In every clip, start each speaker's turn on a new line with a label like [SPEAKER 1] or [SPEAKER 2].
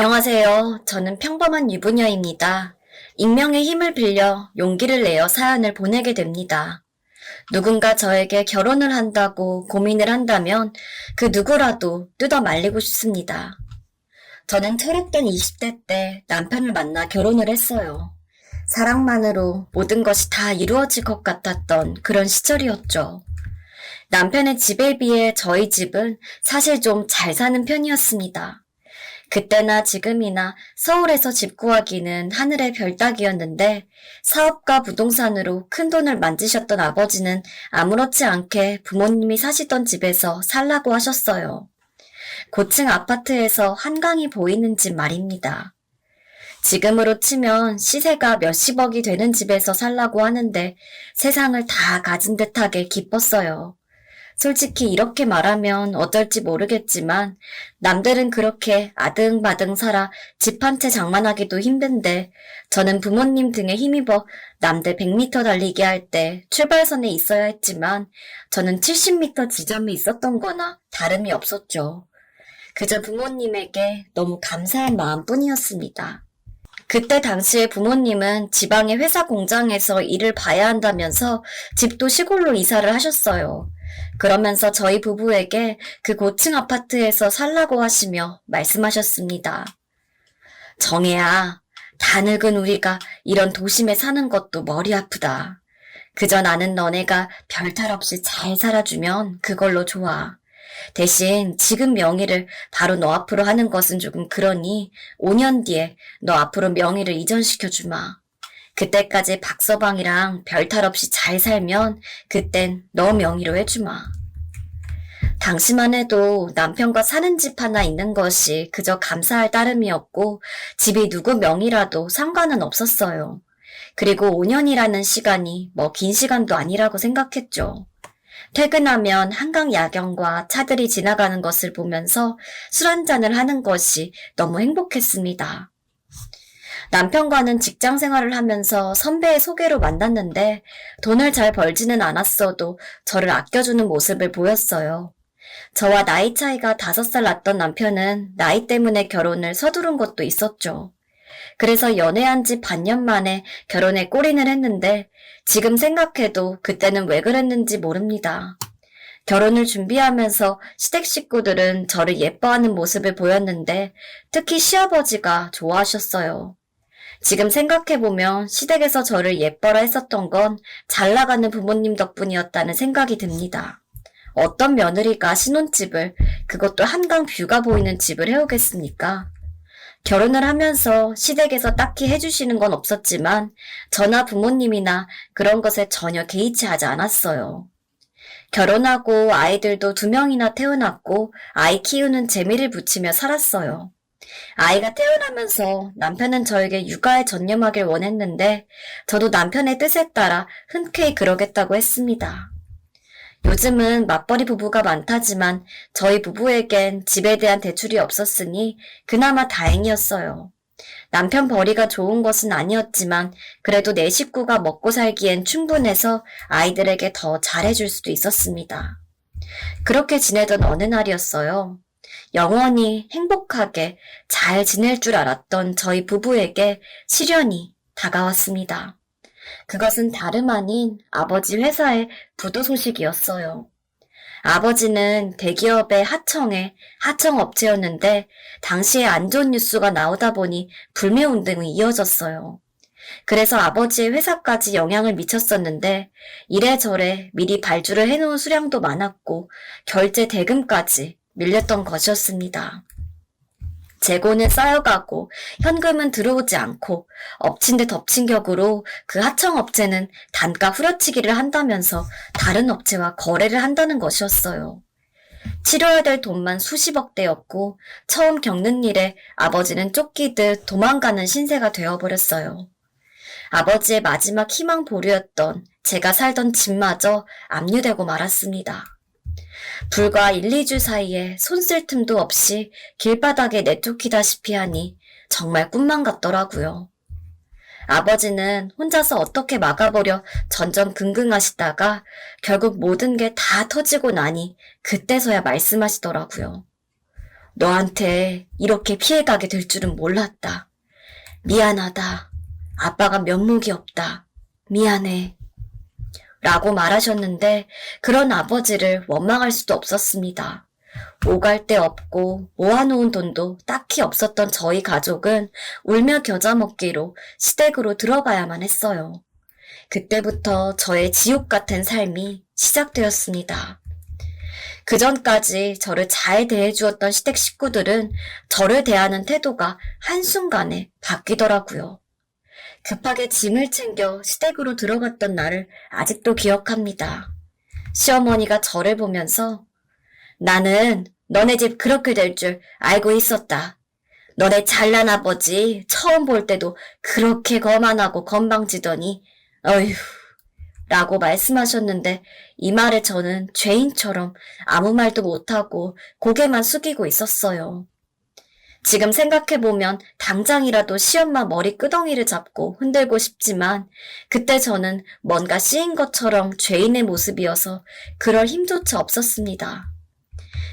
[SPEAKER 1] 안녕하세요. 저는 평범한 유부녀입니다. 익명의 힘을 빌려 용기를 내어 사연을 보내게 됩니다. 누군가 저에게 결혼을 한다고 고민을 한다면 그 누구라도 뜯어 말리고 싶습니다. 저는 철없던 20대 때 남편을 만나 결혼을 했어요. 사랑만으로 모든 것이 다 이루어질 것 같았던 그런 시절이었죠. 남편의 집에 비해 저희 집은 사실 좀 잘 사는 편이었습니다. 그때나 지금이나 서울에서 집 구하기는 하늘의 별 따기였는데 사업과 부동산으로 큰 돈을 만지셨던 아버지는 아무렇지 않게 부모님이 사시던 집에서 살라고 하셨어요. 고층 아파트에서 한강이 보이는 집 말입니다. 지금으로 치면 시세가 몇십억이 되는 집에서 살라고 하는데 세상을 다 가진 듯하게 기뻤어요. 솔직히 이렇게 말하면 어떨지 모르겠지만 남들은 그렇게 아등바등 살아 집 한 채 장만하기도 힘든데 저는 부모님 등에 힘입어 남들 100m 달리기 할 때 출발선에 있어야 했지만 저는 70m 지점에 있었던 거나 다름이 없었죠. 그저 부모님에게 너무 감사한 마음뿐이었습니다. 그때 당시에 부모님은 지방의 회사 공장에서 일을 봐야 한다면서 집도 시골로 이사를 하셨어요. 그러면서 저희 부부에게 그 고층 아파트에서 살라고 하시며 말씀하셨습니다. 정혜야, 다 늙은 우리가 이런 도심에 사는 것도 머리 아프다. 그저 나는 너네가 별탈 없이 잘 살아주면 그걸로 좋아. 대신 지금 명의를 바로 너 앞으로 하는 것은 조금 그러니 5년 뒤에 너 앞으로 명의를 이전시켜주마. 그때까지 박서방이랑 별탈 없이 잘 살면 그땐 너 명의로 해주마. 당시만 해도 남편과 사는 집 하나 있는 것이 그저 감사할 따름이었고 집이 누구 명의라도 상관은 없었어요. 그리고 5년이라는 시간이 뭐 긴 시간도 아니라고 생각했죠. 퇴근하면 한강 야경과 차들이 지나가는 것을 보면서 술 한잔을 하는 것이 너무 행복했습니다. 남편과는 직장 생활을 하면서 선배의 소개로 만났는데 돈을 잘 벌지는 않았어도 저를 아껴주는 모습을 보였어요. 저와 나이 차이가 5살 났던 남편은 나이 때문에 결혼을 서두른 것도 있었죠. 그래서 연애한 지 반년 만에 결혼에 골인을 했는데 지금 생각해도 그때는 왜 그랬는지 모릅니다. 결혼을 준비하면서 시댁 식구들은 저를 예뻐하는 모습을 보였는데 특히 시아버지가 좋아하셨어요. 지금 생각해보면 시댁에서 저를 예뻐라 했었던 건 잘 나가는 부모님 덕분이었다는 생각이 듭니다. 어떤 며느리가 신혼집을, 그것도 한강 뷰가 보이는 집을 해오겠습니까? 결혼을 하면서 시댁에서 딱히 해주시는 건 없었지만 저나 부모님이나 그런 것에 전혀 개의치 하지 않았어요. 결혼하고 아이들도 2명이나 태어났고 아이 키우는 재미를 붙이며 살았어요. 아이가 태어나면서 남편은 저에게 육아에 전념하길 원했는데 저도 남편의 뜻에 따라 흔쾌히 그러겠다고 했습니다. 요즘은 맞벌이 부부가 많다지만 저희 부부에겐 집에 대한 대출이 없었으니 그나마 다행이었어요. 남편 벌이가 좋은 것은 아니었지만 그래도 내 식구가 먹고 살기엔 충분해서 아이들에게 더 잘해줄 수도 있었습니다. 그렇게 지내던 어느 날이었어요. 영원히 행복하게 잘 지낼 줄 알았던 저희 부부에게 시련이 다가왔습니다. 그것은 다름 아닌 아버지 회사의 부도 소식이었어요. 아버지는 대기업의 하청업체였는데 당시에 안 좋은 뉴스가 나오다 보니 불매운동이 이어졌어요. 그래서 아버지의 회사까지 영향을 미쳤었는데 이래저래 미리 발주를 해놓은 수량도 많았고 결제 대금까지 밀렸던 것이었습니다. 재고는 쌓여가고 현금은 들어오지 않고 엎친 데 덮친 격으로 그 하청업체는 단가 후려치기를 한다면서 다른 업체와 거래를 한다는 것이었어요. 치러야 될 돈만 수십억 대였고 처음 겪는 일에 아버지는 쫓기듯 도망가는 신세가 되어버렸어요. 아버지의 마지막 희망 보루였던 제가 살던 집마저 압류되고 말았습니다. 불과 1, 2주 사이에 손 쓸 틈도 없이 길바닥에 내쫓기다시피 하니 정말 꿈만 같더라고요. 아버지는 혼자서 어떻게 막아보려 전전긍긍하시다가 결국 모든 게 다 터지고 나니 그때서야 말씀하시더라고요. 너한테 이렇게 피해가게 될 줄은 몰랐다. 미안하다. 아빠가 면목이 없다. 미안해. 라고 말하셨는데 그런 아버지를 원망할 수도 없었습니다. 오갈 데 없고 모아놓은 돈도 딱히 없었던 저희 가족은 울며 겨자 먹기로 시댁으로 들어가야만 했어요. 그때부터 저의 지옥 같은 삶이 시작되었습니다. 그 전까지 저를 잘 대해주었던 시댁 식구들은 저를 대하는 태도가 한순간에 바뀌더라고요. 급하게 짐을 챙겨 시댁으로 들어갔던 날을 아직도 기억합니다. 시어머니가 저를 보면서 나는 너네 집 그렇게 될 줄 알고 있었다. 너네 잘난 아버지 처음 볼 때도 그렇게 거만하고 건방지더니 어휴 라고 말씀하셨는데 이 말에 저는 죄인처럼 아무 말도 못하고 고개만 숙이고 있었어요. 지금 생각해보면 당장이라도 시엄마 머리 끄덩이를 잡고 흔들고 싶지만 그때 저는 뭔가 씌인 것처럼 죄인의 모습이어서 그럴 힘조차 없었습니다.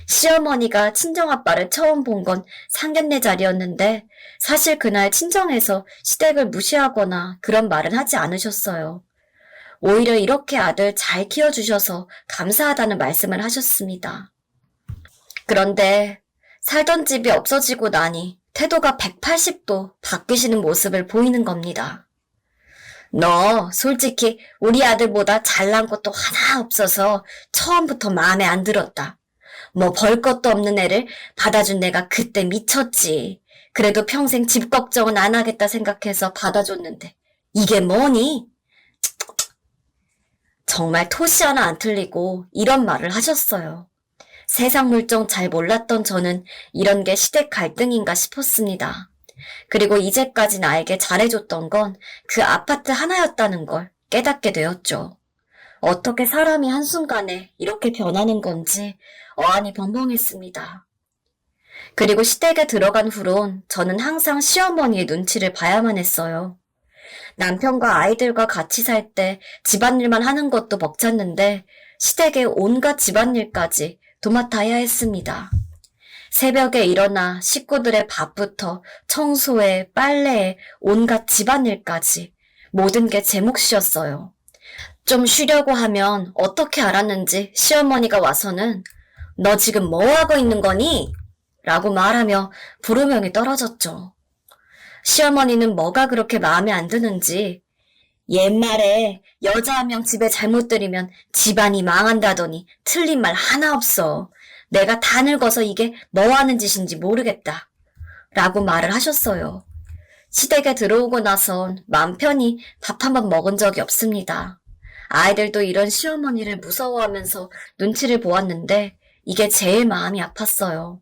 [SPEAKER 1] 시어머니가 친정아빠를 처음 본 건 상견례 자리였는데 사실 그날 친정에서 시댁을 무시하거나 그런 말은 하지 않으셨어요. 오히려 이렇게 아들 잘 키워주셔서 감사하다는 말씀을 하셨습니다. 그런데 살던 집이 없어지고 나니 태도가 180도 바뀌시는 모습을 보이는 겁니다. 너 솔직히 우리 아들보다 잘난 것도 하나 없어서 처음부터 마음에 안 들었다. 뭐 벌 것도 없는 애를 받아준 내가 그때 미쳤지. 그래도 평생 집 걱정은 안 하겠다 생각해서 받아줬는데 이게 뭐니? 정말 토시 하나 안 틀리고 이런 말을 하셨어요. 세상 물정 잘 몰랐던 저는 이런 게 시댁 갈등인가 싶었습니다. 그리고 이제까지 나에게 잘해줬던 건 그 아파트 하나였다는 걸 깨닫게 되었죠. 어떻게 사람이 한순간에 이렇게 변하는 건지 어안이 벙벙했습니다. 그리고 시댁에 들어간 후론 저는 항상 시어머니의 눈치를 봐야만 했어요. 남편과 아이들과 같이 살 때 집안일만 하는 것도 벅찼는데 시댁의 온갖 집안일까지 도맡아야 했습니다. 새벽에 일어나 식구들의 밥부터 청소에 빨래에 온갖 집안일까지 모든 게 제 몫이었어요. 좀 쉬려고 하면 어떻게 알았는지 시어머니가 와서는 너 지금 뭐 하고 있는 거니? 라고 말하며 부르명이 떨어졌죠. 시어머니는 뭐가 그렇게 마음에 안 드는지 옛말에 여자 한 명 집에 잘못 들이면 집안이 망한다더니 틀린 말 하나 없어. 내가 다 늙어서 이게 뭐 하는 짓인지 모르겠다. 라고 말을 하셨어요. 시댁에 들어오고 나선 마음 편히 밥 한 번 먹은 적이 없습니다. 아이들도 이런 시어머니를 무서워하면서 눈치를 보았는데 이게 제일 마음이 아팠어요.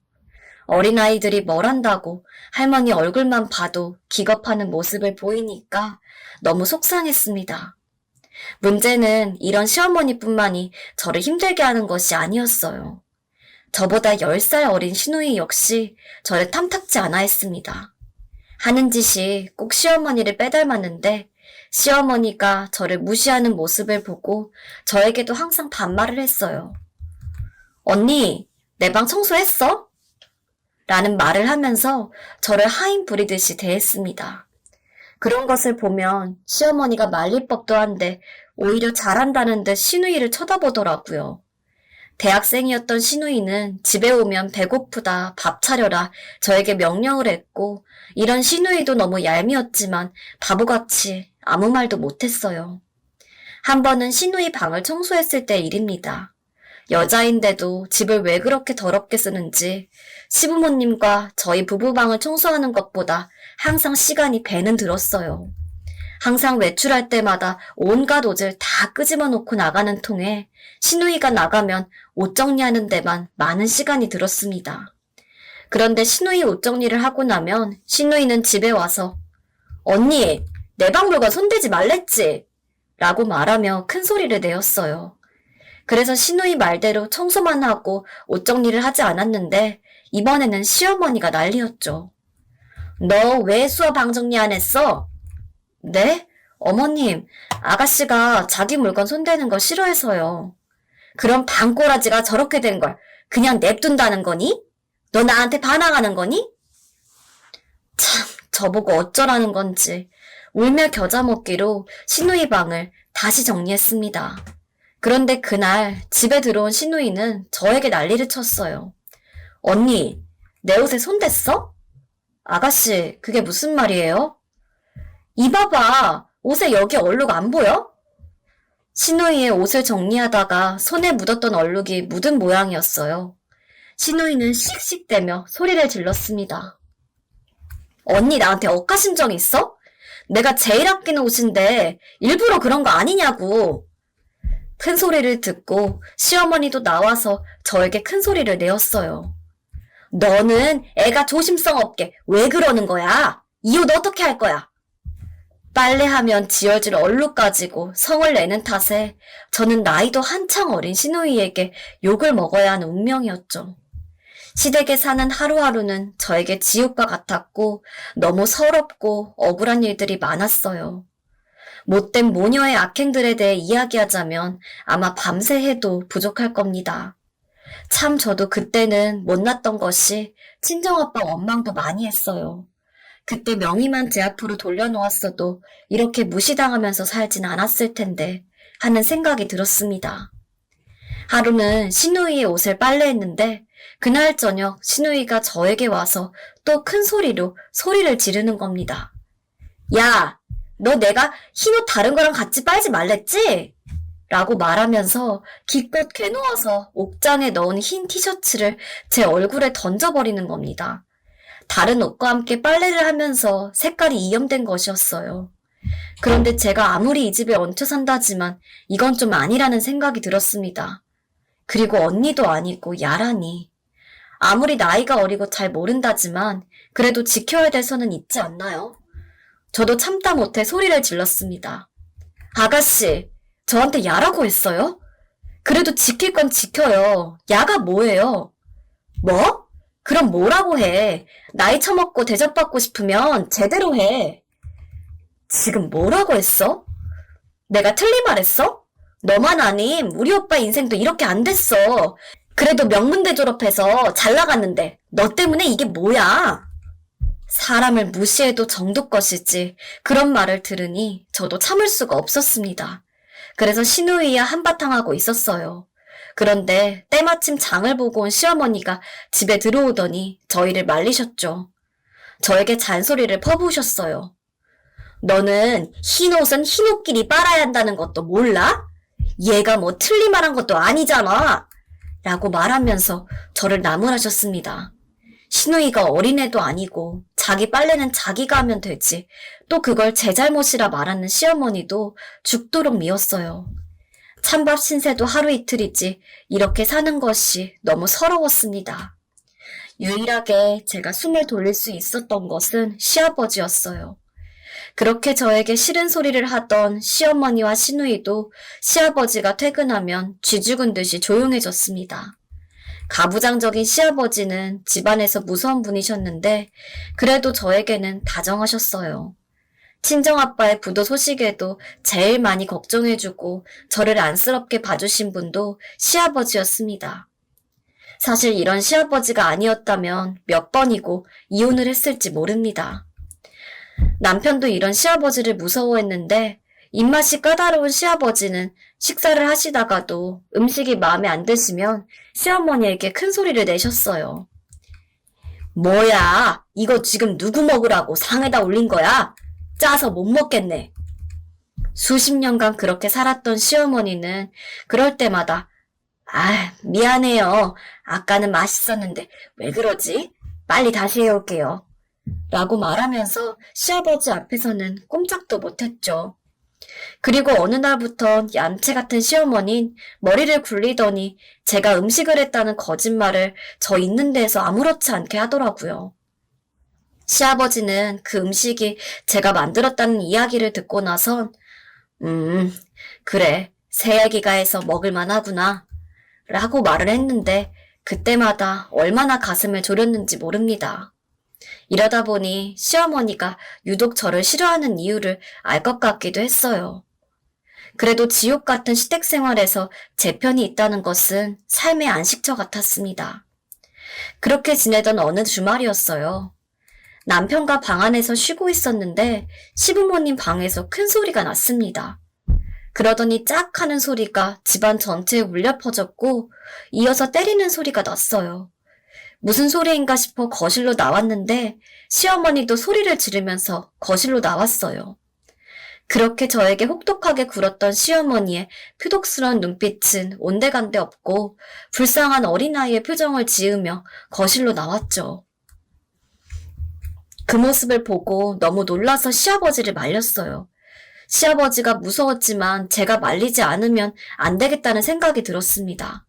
[SPEAKER 1] 어린아이들이 뭘 한다고 할머니 얼굴만 봐도 기겁하는 모습을 보이니까 너무 속상했습니다. 문제는 이런 시어머니뿐만이 저를 힘들게 하는 것이 아니었어요. 저보다 10살 어린 시누이 역시 저를 탐탁지 않아 했습니다. 하는 짓이 꼭 시어머니를 빼닮았는데 시어머니가 저를 무시하는 모습을 보고 저에게도 항상 반말을 했어요. 언니, 내 방 청소했어? 라는 말을 하면서 저를 하인 부리듯이 대했습니다. 그런 것을 보면 시어머니가 말릴 법도 한데 오히려 잘한다는 듯 시누이를 쳐다보더라고요. 대학생이었던 시누이는 집에 오면 배고프다, 밥 차려라 저에게 명령을 했고 이런 시누이도 너무 얄미웠지만 바보같이 아무 말도 못했어요. 한 번은 시누이 방을 청소했을 때 일입니다. 여자인데도 집을 왜 그렇게 더럽게 쓰는지 시부모님과 저희 부부방을 청소하는 것보다 항상 시간이 배는 들었어요. 항상 외출할 때마다 온갖 옷을 다 끄집어 놓고 나가는 통에 시누이가 나가면 옷 정리하는 데만 많은 시간이 들었습니다. 그런데 시누이 옷 정리를 하고 나면 시누이는 집에 와서 언니, 내 방 물건 손대지 말랬지? 라고 말하며 큰 소리를 내었어요. 그래서 시누이 말대로 청소만 하고 옷 정리를 하지 않았는데 이번에는 시어머니가 난리였죠. 너 왜 수어 방 정리 안 했어? 네? 어머님, 아가씨가 자기 물건 손대는 거 싫어해서요. 그럼 방꼬라지가 저렇게 된 걸 그냥 냅둔다는 거니? 너 나한테 반항하는 거니? 참, 저보고 어쩌라는 건지 울며 겨자 먹기로 시누이 방을 다시 정리했습니다. 그런데 그날 집에 들어온 시누이는 저에게 난리를 쳤어요. 언니, 내 옷에 손 댔어? 아가씨, 그게 무슨 말이에요? 이봐봐, 옷에 여기 얼룩 안 보여? 시누이의 옷을 정리하다가 손에 묻었던 얼룩이 묻은 모양이었어요. 시누이는 씩씩대며 소리를 질렀습니다. 언니 나한테 엇가신 적 있어? 내가 제일 아끼는 옷인데 일부러 그런 거 아니냐고. 큰 소리를 듣고 시어머니도 나와서 저에게 큰 소리를 내었어요. 너는 애가 조심성 없게 왜 그러는 거야? 이 옷 어떻게 할 거야? 빨래하면 지어질 얼룩 가지고 성을 내는 탓에 저는 나이도 한창 어린 시누이에게 욕을 먹어야 하는 운명이었죠. 시댁에 사는 하루하루는 저에게 지옥과 같았고 너무 서럽고 억울한 일들이 많았어요. 못된 모녀의 악행들에 대해 이야기하자면 아마 밤새 해도 부족할 겁니다. 참 저도 그때는 못났던 것이 친정아빠 원망도 많이 했어요. 그때 명의만 제 앞으로 돌려놓았어도 이렇게 무시당하면서 살진 않았을 텐데 하는 생각이 들었습니다. 하루는 시누이의 옷을 빨래했는데 그날 저녁 시누이가 저에게 와서 또 큰 소리로 소리를 지르는 겁니다. 야, 너 내가 흰옷 다른 거랑 같이 빨지 말랬지? 라고 말하면서 기껏 괴누워서 옥장에 넣은 흰 티셔츠를 제 얼굴에 던져버리는 겁니다. 다른 옷과 함께 빨래를 하면서 색깔이 이염된 것이었어요. 그런데 제가 아무리 이 집에 얹혀 산다지만 이건 좀 아니라는 생각이 들었습니다. 그리고 언니도 아니고 야라니. 아무리 나이가 어리고 잘 모른다지만 그래도 지켜야 될 선은 있지 않나요? 저도 참다 못해 소리를 질렀습니다. 아가씨, 저한테 야라고 했어요? 그래도 지킬 건 지켜요. 야가 뭐예요? 뭐? 그럼 뭐라고 해? 나이 처먹고 대접받고 싶으면 제대로 해. 지금 뭐라고 했어? 내가 틀린 말 했어? 너만 아님 우리 오빠 인생도 이렇게 안 됐어. 그래도 명문대 졸업해서 잘 나갔는데 너 때문에 이게 뭐야? 사람을 무시해도 정도 것이지 그런 말을 들으니 저도 참을 수가 없었습니다. 그래서 시누이와 한바탕 하고 있었어요. 그런데 때마침 장을 보고 온 시어머니가 집에 들어오더니 저희를 말리셨죠. 저에게 잔소리를 퍼부으셨어요. 너는 흰 옷은 흰 옷끼리 빨아야 한다는 것도 몰라? 얘가 뭐 틀린 말한 것도 아니잖아. 라고 말하면서 저를 나무라셨습니다. 시누이가 어린애도 아니고 자기 빨래는 자기가 하면 되지. 또 그걸 제 잘못이라 말하는 시어머니도 죽도록 미웠어요. 찬밥 신세도 하루 이틀이지 이렇게 사는 것이 너무 서러웠습니다. 유일하게 제가 숨을 돌릴 수 있었던 것은 시아버지였어요. 그렇게 저에게 싫은 소리를 하던 시어머니와 시누이도 시아버지가 퇴근하면 쥐 죽은 듯이 조용해졌습니다. 가부장적인 시아버지는 집안에서 무서운 분이셨는데 그래도 저에게는 다정하셨어요. 친정아빠의 부도 소식에도 제일 많이 걱정해주고 저를 안쓰럽게 봐주신 분도 시아버지였습니다. 사실 이런 시아버지가 아니었다면 몇 번이고 이혼을 했을지 모릅니다. 남편도 이런 시아버지를 무서워했는데 입맛이 까다로운 시아버지는 식사를 하시다가도 음식이 마음에 안 드시면 시어머니에게 큰 소리를 내셨어요. 뭐야, 이거 지금 누구 먹으라고 상에다 올린 거야? 짜서 못 먹겠네. 수십 년간 그렇게 살았던 시어머니는 그럴 때마다 미안해요. 아까는 맛있었는데 왜 그러지? 빨리 다시 해올게요. 라고 말하면서 시아버지 앞에서는 꼼짝도 못했죠. 그리고 어느 날부터 얌체 같은 시어머니는 머리를 굴리더니 제가 음식을 했다는 거짓말을 저 있는 데에서 아무렇지 않게 하더라고요. 시아버지는 그 음식이 제가 만들었다는 이야기를 듣고 나선 그래, 새애기가 해서 먹을만 하구나 라고 말을 했는데 그때마다 얼마나 가슴을 졸였는지 모릅니다. 이러다 보니 시어머니가 유독 저를 싫어하는 이유를 알 것 같기도 했어요. 그래도 지옥 같은 시댁 생활에서 제 편이 있다는 것은 삶의 안식처 같았습니다. 그렇게 지내던 어느 주말이었어요. 남편과 방 안에서 쉬고 있었는데 시부모님 방에서 큰 소리가 났습니다. 그러더니 짝 하는 소리가 집안 전체에 울려 퍼졌고 이어서 때리는 소리가 났어요. 무슨 소리인가 싶어 거실로 나왔는데 시어머니도 소리를 지르면서 거실로 나왔어요. 그렇게 저에게 혹독하게 굴었던 시어머니의 표독스러운 눈빛은 온데간데 없고 불쌍한 어린아이의 표정을 지으며 거실로 나왔죠. 그 모습을 보고 너무 놀라서 시아버지를 말렸어요. 시아버지가 무서웠지만 제가 말리지 않으면 안 되겠다는 생각이 들었습니다.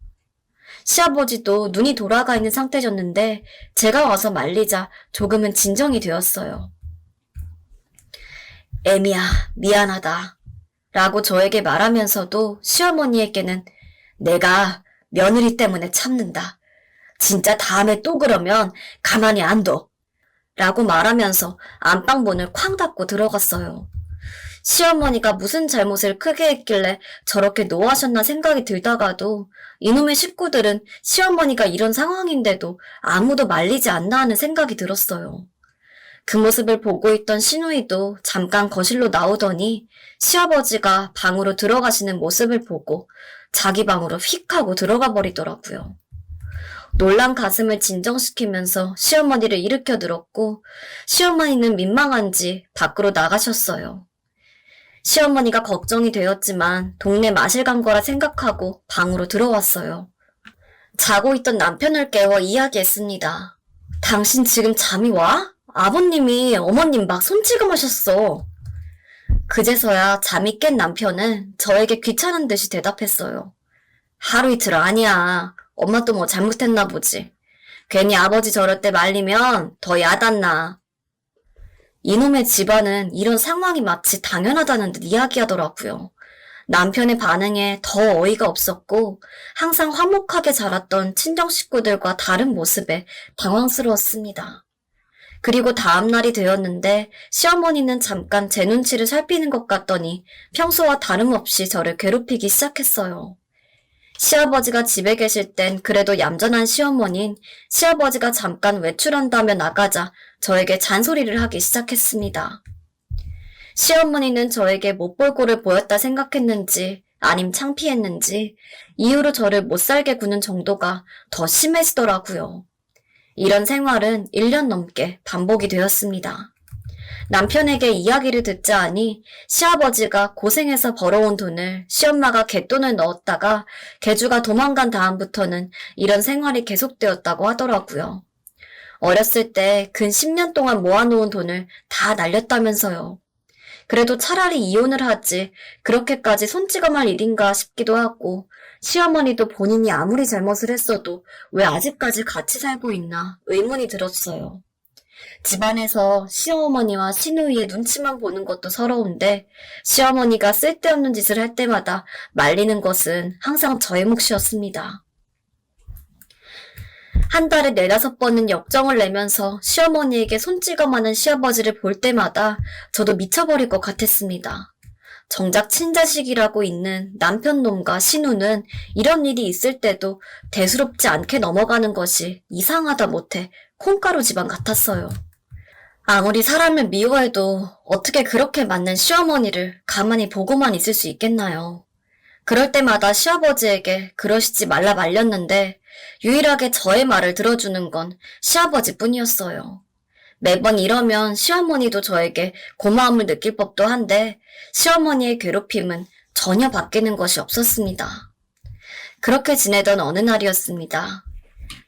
[SPEAKER 1] 시아버지도 눈이 돌아가 있는 상태셨는데 제가 와서 말리자 조금은 진정이 되었어요. 애미야, 미안하다. 라고 저에게 말하면서도 시어머니에게는 내가 며느리 때문에 참는다. 진짜 다음에 또 그러면 가만히 안 둬. 라고 말하면서 안방문을 쾅 닫고 들어갔어요. 시어머니가 무슨 잘못을 크게 했길래 저렇게 노하셨나 생각이 들다가도 이놈의 식구들은 시어머니가 이런 상황인데도 아무도 말리지 않나 하는 생각이 들었어요. 그 모습을 보고 있던 시누이도 잠깐 거실로 나오더니 시아버지가 방으로 들어가시는 모습을 보고 자기 방으로 휙 하고 들어가 버리더라고요. 놀란 가슴을 진정시키면서 시어머니를 일으켜 들었고 시어머니는 민망한지 밖으로 나가셨어요. 시어머니가 걱정이 되었지만 동네 마실 간 거라 생각하고 방으로 들어왔어요. 자고 있던 남편을 깨워 이야기했습니다. 당신 지금 잠이 와? 아버님이 어머님 막 손찌검하셨어. 그제서야 잠이 깬 남편은 저에게 귀찮은 듯이 대답했어요. 하루 이틀 아니야. 엄마 또 뭐 잘못했나 보지. 괜히 아버지 저럴 때 말리면 더 야단나. 이놈의 집안은 이런 상황이 마치 당연하다는 듯 이야기하더라고요. 남편의 반응에 더 어이가 없었고 항상 화목하게 자랐던 친정 식구들과 다른 모습에 당황스러웠습니다. 그리고 다음 날이 되었는데 시어머니는 잠깐 제 눈치를 살피는 것 같더니 평소와 다름없이 저를 괴롭히기 시작했어요. 시아버지가 집에 계실 땐 그래도 얌전한 시어머니는 시아버지가 잠깐 외출한다며 나가자 저에게 잔소리를 하기 시작했습니다. 시어머니는 저에게 못 볼 꼴을 보였다 생각했는지 아님 창피했는지 이후로 저를 못 살게 구는 정도가 더 심해지더라고요. 이런 생활은 1년 넘게 반복이 되었습니다. 남편에게 이야기를 듣자 하니 시아버지가 고생해서 벌어온 돈을 시엄마가 갯돈을 넣었다가 개주가 도망간 다음부터는 이런 생활이 계속되었다고 하더라고요. 어렸을 때 근 10년 동안 모아놓은 돈을 다 날렸다면서요. 그래도 차라리 이혼을 하지 그렇게까지 손찌검할 일인가 싶기도 하고 시어머니도 본인이 아무리 잘못을 했어도 왜 아직까지 같이 살고 있나 의문이 들었어요. 집안에서 시어머니와 시누이의 눈치만 보는 것도 서러운데 시어머니가 쓸데없는 짓을 할 때마다 말리는 것은 항상 저의 몫이었습니다. 한 달에 4-5번은 역정을 내면서 시어머니에게 손찌검하는 시아버지를 볼 때마다 저도 미쳐버릴 것 같았습니다. 정작 친자식이라고 있는 남편놈과 시누는 이런 일이 있을 때도 대수롭지 않게 넘어가는 것이 이상하다 못해 콩가루 집안 같았어요. 아무리 사람을 미워해도 어떻게 그렇게 맞는 시어머니를 가만히 보고만 있을 수 있겠나요? 그럴 때마다 시아버지에게 그러시지 말라 말렸는데 유일하게 저의 말을 들어주는 건 시아버지뿐이었어요. 매번 이러면 시어머니도 저에게 고마움을 느낄 법도 한데 시어머니의 괴롭힘은 전혀 바뀌는 것이 없었습니다. 그렇게 지내던 어느 날이었습니다.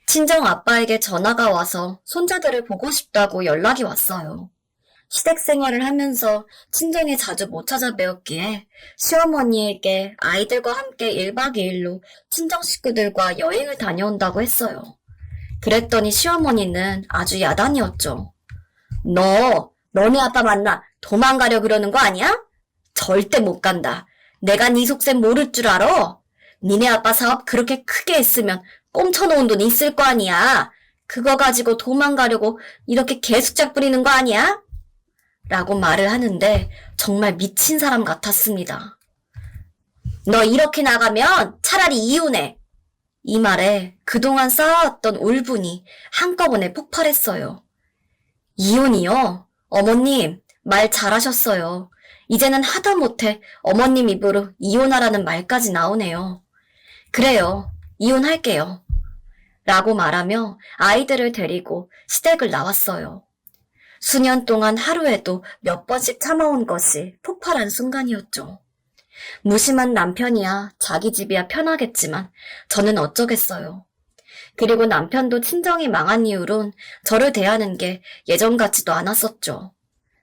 [SPEAKER 1] 친정 아빠에게 전화가 와서 손자들을 보고 싶다고 연락이 왔어요. 시댁 생활을 하면서 친정에 자주 못 찾아뵈었기에 시어머니에게 아이들과 함께 1박 2일로 친정 식구들과 여행을 다녀온다고 했어요. 그랬더니 시어머니는 아주 야단이었죠. 너네 아빠 만나 도망가려 그러는 거 아니야? 절대 못 간다. 내가 네 속셈 모를 줄 알아? 니네 아빠 사업 그렇게 크게 했으면 꽁쳐놓은 돈 있을 거 아니야. 그거 가지고 도망가려고 이렇게 개수작 부리는 거 아니야? 라고 말을 하는데 정말 미친 사람 같았습니다. 너 이렇게 나가면 차라리 이혼해. 이 말에 그동안 쌓아왔던 울분이 한꺼번에 폭발했어요. 이혼이요? 어머님, 말 잘하셨어요. 이제는 하다못해 어머님 입으로 이혼하라는 말까지 나오네요. 그래요, 이혼할게요. 라고 말하며 아이들을 데리고 시댁을 나왔어요. 수년 동안 하루에도 몇 번씩 참아온 것이 폭발한 순간이었죠. 무심한 남편이야 자기 집이야 편하겠지만 저는 어쩌겠어요. 그리고 남편도 친정이 망한 이후론 저를 대하는 게 예전 같지도 않았었죠.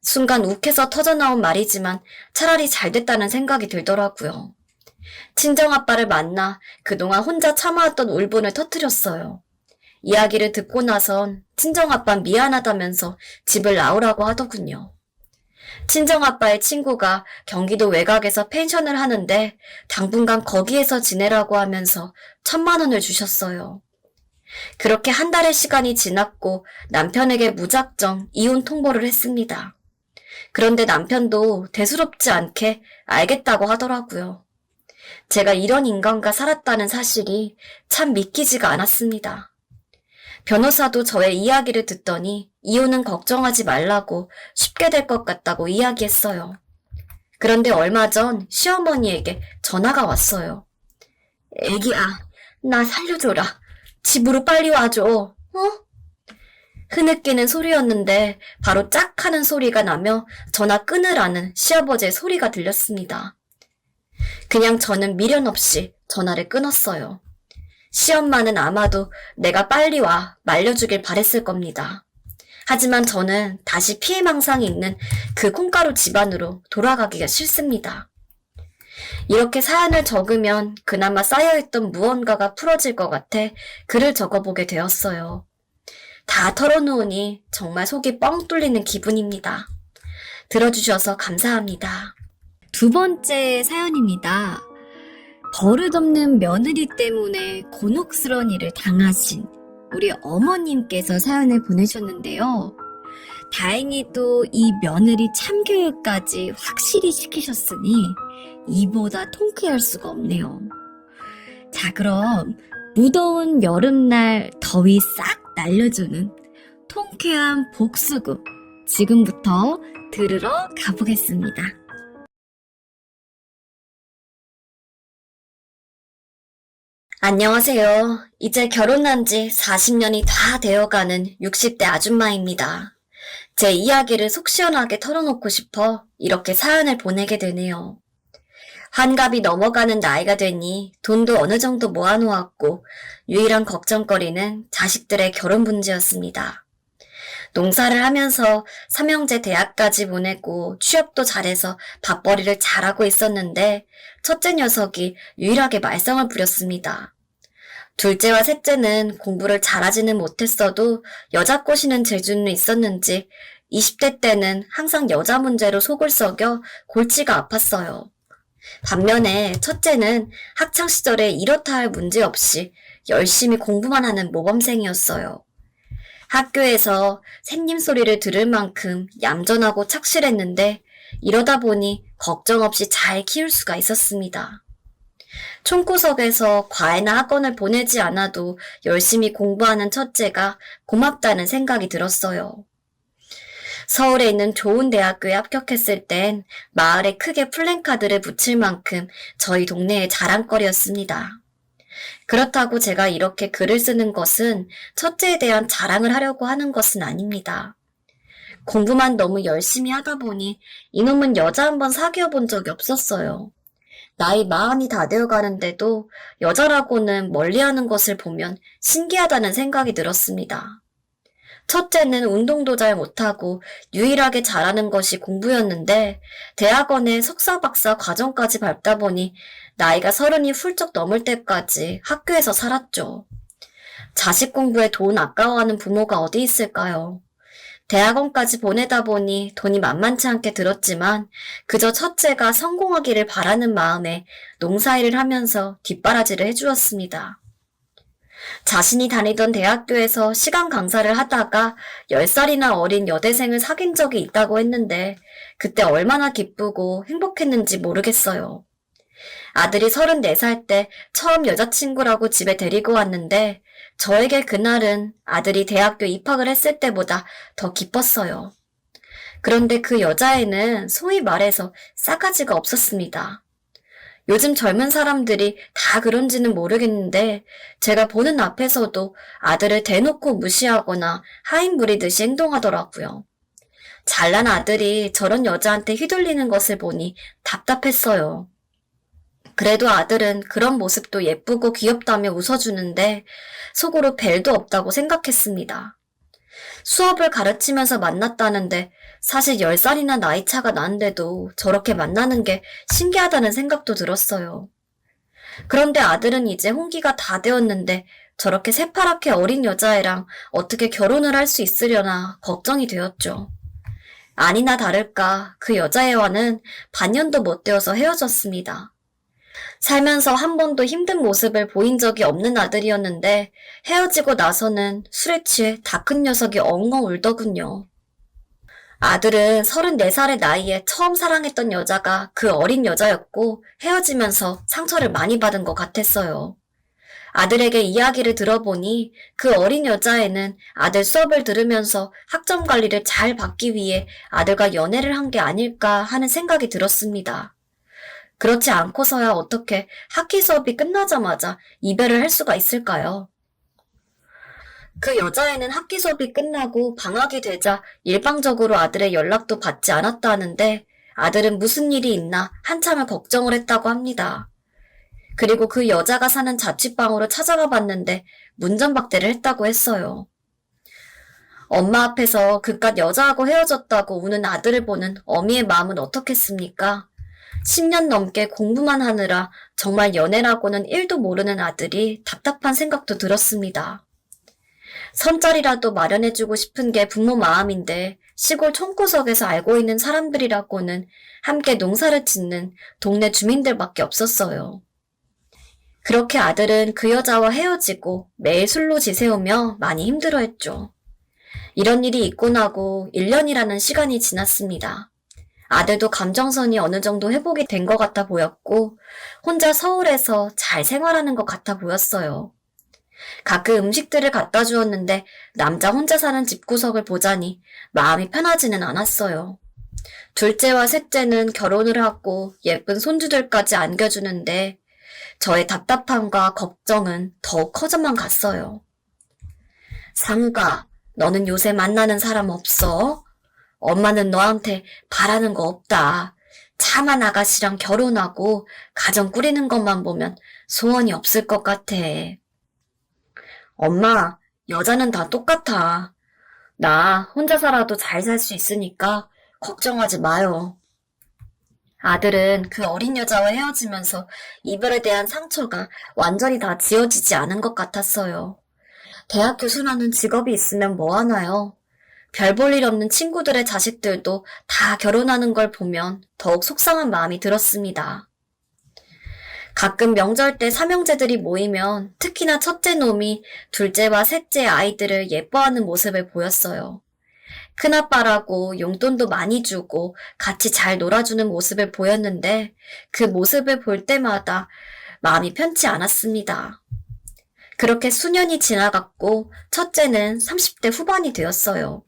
[SPEAKER 1] 순간 욱해서 터져나온 말이지만 차라리 잘 됐다는 생각이 들더라고요. 친정아빠를 만나 그동안 혼자 참아왔던 울분을 터뜨렸어요. 이야기를 듣고 나선 친정아빠 미안하다면서 집을 나오라고 하더군요. 친정아빠의 친구가 경기도 외곽에서 펜션을 하는데 당분간 거기에서 지내라고 하면서 1,000만 원을 주셨어요. 그렇게 한 달의 시간이 지났고 남편에게 무작정 이혼 통보를 했습니다. 그런데 남편도 대수롭지 않게 알겠다고 하더라고요. 제가 이런 인간과 살았다는 사실이 참 믿기지가 않았습니다. 변호사도 저의 이야기를 듣더니 이혼은 걱정하지 말라고 쉽게 될 것 같다고 이야기했어요. 그런데 얼마 전 시어머니에게 전화가 왔어요. 애기야, 나 살려줘라. 집으로 빨리 와줘. 어? 흐느끼는 소리였는데 바로 짝 하는 소리가 나며 전화 끊으라는 시아버지의 소리가 들렸습니다. 그냥 저는 미련 없이 전화를 끊었어요. 시엄마는 아마도 내가 빨리 와 말려주길 바랬을 겁니다. 하지만 저는 다시 피해망상이 있는 그 콩가루 집안으로 돌아가기가 싫습니다. 이렇게 사연을 적으면 그나마 쌓여있던 무언가가 풀어질 것 같아 글을 적어보게 되었어요. 다 털어놓으니 정말 속이 뻥 뚫리는 기분입니다. 들어주셔서 감사합니다. 두 번째 사연입니다. 버릇없는 며느리 때문에 곤혹스러운 일을 당하신 우리 어머님께서 사연을 보내셨는데요. 다행히도 이 며느리 참교육까지 확실히 시키셨으니 이보다 통쾌할 수가 없네요. 자, 그럼 무더운 여름날 더위 싹 날려주는 통쾌한 복수극 지금부터 들으러 가보겠습니다. 안녕하세요. 이제 결혼한 지 40년이 다 되어가는 60대 아줌마입니다. 제 이야기를 속 시원하게 털어놓고 싶어 이렇게 사연을 보내게 되네요. 환갑이 넘어가는 나이가 되니 돈도 어느 정도 모아놓았고 유일한 걱정거리는 자식들의 결혼 문제였습니다. 농사를 하면서 삼형제 대학까지 보내고 취업도 잘해서 밥벌이를 잘하고 있었는데 첫째 녀석이 유일하게 말썽을 부렸습니다. 둘째와 셋째는 공부를 잘하지는 못했어도 여자 꼬시는 재주는 있었는지 20대 때는 항상 여자 문제로 속을 썩여 골치가 아팠어요. 반면에 첫째는 학창시절에 이렇다 할 문제 없이 열심히 공부만 하는 모범생이었어요. 학교에서 샘님 소리를 들을 만큼 얌전하고 착실했는데 이러다 보니 걱정 없이 잘 키울 수가 있었습니다. 총구석에서 과외나 학원을 보내지 않아도 열심히 공부하는 첫째가 고맙다는 생각이 들었어요. 서울에 있는 좋은 대학교에 합격했을 땐 마을에 크게 플랜카드를 붙일 만큼 저희 동네의 자랑거리였습니다. 그렇다고 제가 이렇게 글을 쓰는 것은 첫째에 대한 자랑을 하려고 하는 것은 아닙니다. 공부만 너무 열심히 하다 보니 이놈은 여자 한번 사귀어 본 적이 없었어요. 나이 40이 다 되어가는데도 여자라고는 멀리하는 것을 보면 신기하다는 생각이 들었습니다. 첫째는 운동도 잘 못하고 유일하게 잘하는 것이 공부였는데 대학원에 석사 박사 과정까지 밟다 보니 나이가 30이 훌쩍 넘을 때까지 학교에서 살았죠. 자식 공부에 돈 아까워하는 부모가 어디 있을까요? 대학원까지 보내다 보니 돈이 만만치 않게 들었지만 그저 첫째가 성공하기를 바라는 마음에 농사일을 하면서 뒷바라지를 해주었습니다. 자신이 다니던 대학교에서 시간 강사를 하다가 10살이나 어린 여대생을 사귄 적이 있다고 했는데 그때 얼마나 기쁘고 행복했는지 모르겠어요. 아들이 34살 때 처음 여자친구라고 집에 데리고 왔는데 저에게 그날은 아들이 대학교 입학을 했을 때보다 더 기뻤어요. 그런데 그 여자애는 소위 말해서 싸가지가 없었습니다. 요즘 젊은 사람들이 다 그런지는 모르겠는데 제가 보는 앞에서도 아들을 대놓고 무시하거나 하인 부리듯이 행동하더라고요. 잘난 아들이 저런 여자한테 휘둘리는 것을 보니 답답했어요. 그래도 아들은 그런 모습도 예쁘고 귀엽다며 웃어주는데 속으로 벨도 없다고 생각했습니다. 수업을 가르치면서 만났다는데 사실 10살이나 나이 차가 나는데도 저렇게 만나는 게 신기하다는 생각도 들었어요. 그런데 아들은 이제 홍기가 다 되었는데 저렇게 새파랗게 어린 여자애랑 어떻게 결혼을 할 수 있으려나 걱정이 되었죠. 아니나 다를까 그 여자애와는 반년도 못 되어서 헤어졌습니다. 살면서 한 번도 힘든 모습을 보인 적이 없는 아들이었는데 헤어지고 나서는 술에 취해 다 큰 녀석이 엉엉 울더군요. 아들은 34살의 나이에 처음 사랑했던 여자가 그 어린 여자였고 헤어지면서 상처를 많이 받은 것 같았어요. 아들에게 이야기를 들어보니 그 어린 여자애는 아들 수업을 들으면서 학점 관리를 잘 받기 위해 아들과 연애를 한 게 아닐까 하는 생각이 들었습니다. 그렇지 않고서야 어떻게 학기 수업이 끝나자마자 이별을 할 수가 있을까요? 그 여자애는 학기 수업이 끝나고 방학이 되자 일방적으로 아들의 연락도 받지 않았다는데 아들은 무슨 일이 있나 한참을 걱정을 했다고 합니다. 그리고 그 여자가 사는 자취방으로 찾아가 봤는데 문전박대를 했다고 했어요. 엄마 앞에서 그깟 여자하고 헤어졌다고 우는 아들을 보는 어미의 마음은 어떻겠습니까? 10년 넘게 공부만 하느라 정말 연애라고는 1도 모르는 아들이 답답한 생각도 들었습니다. 선자리라도 마련해주고 싶은 게 부모 마음인데 시골 촌구석에서 알고 있는 사람들이라고는 함께 농사를 짓는 동네 주민들밖에 없었어요. 그렇게 아들은 그 여자와 헤어지고 매일 술로 지새우며 많이 힘들어했죠. 이런 일이 있고 나고 1년이라는 시간이 지났습니다. 아들도 감정선이 어느 정도 회복이 된 것 같아 보였고 혼자 서울에서 잘 생활하는 것 같아 보였어요. 가끔 음식들을 갖다 주었는데 남자 혼자 사는 집구석을 보자니 마음이 편하지는 않았어요. 둘째와 셋째는 결혼을 하고 예쁜 손주들까지 안겨주는데 저의 답답함과 걱정은 더욱 커져만 갔어요. 상우가, 너는 요새 만나는 사람 없어? 엄마는 너한테 바라는 거 없다. 차만 아가씨랑 결혼하고 가정 꾸리는 것만 보면 소원이 없을 것 같아. 엄마, 여자는 다 똑같아. 나 혼자 살아도 잘 살 수 있으니까 걱정하지 마요. 아들은 그 어린 여자와 헤어지면서 이별에 대한 상처가 완전히 다 지워지지 않은 것 같았어요. 대학 교수라는 직업이 있으면 뭐 하나요? 별 볼 일 없는 친구들의 자식들도 다 결혼하는 걸 보면 더욱 속상한 마음이 들었습니다. 가끔 명절 때 삼형제들이 모이면 특히나 첫째 놈이 둘째와 셋째 아이들을 예뻐하는 모습을 보였어요. 큰아빠라고 용돈도 많이 주고 같이 잘 놀아주는 모습을 보였는데 그 모습을 볼 때마다 마음이 편치 않았습니다. 그렇게 수년이 지나갔고 첫째는 30대 후반이 되었어요.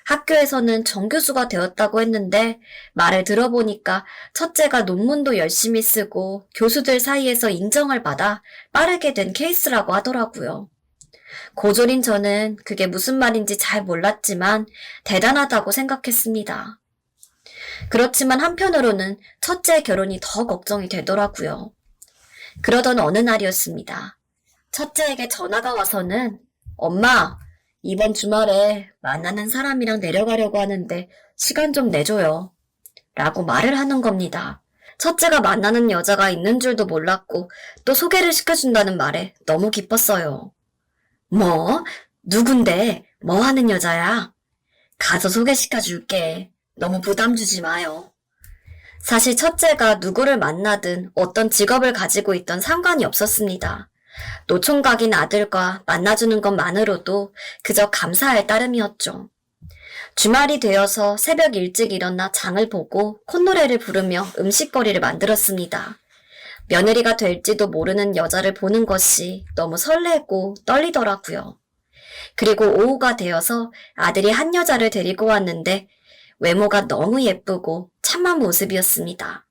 [SPEAKER 1] 학교에서는 정교수가 되었다고 했는데 말을 들어보니까 첫째가 논문도 열심히 쓰고 교수들 사이에서 인정을 받아 빠르게 된 케이스라고 하더라고요. 고졸인 저는 그게 무슨 말인지 잘 몰랐지만 대단하다고 생각했습니다. 그렇지만 한편으로는 첫째의 결혼이 더 걱정이 되더라고요. 그러던 어느 날이었습니다. 첫째에게 전화가 와서는 엄마, 이번 주말에 만나는 사람이랑 내려가려고 하는데 시간 좀 내줘요. 라고 말을 하는 겁니다. 첫째가 만나는 여자가 있는 줄도 몰랐고 또 소개를 시켜준다는 말에 너무 기뻤어요. 뭐? 누군데? 뭐 하는 여자야? 가서 소개시켜줄게. 너무 부담 주지 마요. 사실 첫째가 누구를 만나든 어떤 직업을 가지고 있던 상관이 없었습니다. 노총각인 아들과 만나주는 것만으로도 그저 감사할 따름이었죠. 주말이 되어서 새벽 일찍 일어나 장을 보고 콧노래를 부르며 음식거리를 만들었습니다. 며느리가 될지도 모르는 여자를 보는 것이 너무 설레고 떨리더라고요. 그리고 오후가 되어서 아들이 한 여자를 데리고 왔는데 외모가 너무 예쁘고 참한 모습이었습니다.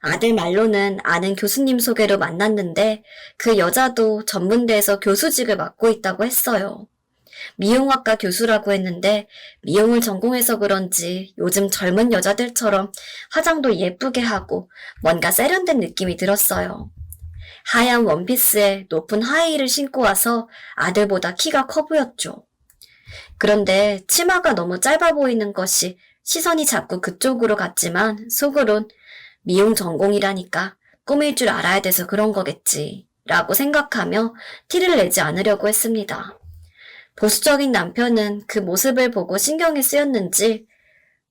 [SPEAKER 1] 아들 말로는 아는 교수님 소개로 만났는데 그 여자도 전문대에서 교수직을 맡고 있다고 했어요. 미용학과 교수라고 했는데 미용을 전공해서 그런지 요즘 젊은 여자들처럼 화장도 예쁘게 하고 뭔가 세련된 느낌이 들었어요. 하얀 원피스에 높은 하이힐을 신고 와서 아들보다 키가 커 보였죠. 그런데 치마가 너무 짧아 보이는 것이 시선이 자꾸 그쪽으로 갔지만 속으론 미용 전공이라니까 꾸밀 줄 알아야 돼서 그런 거겠지 라고 생각하며 티를 내지 않으려고 했습니다. 보수적인 남편은 그 모습을 보고 신경이 쓰였는지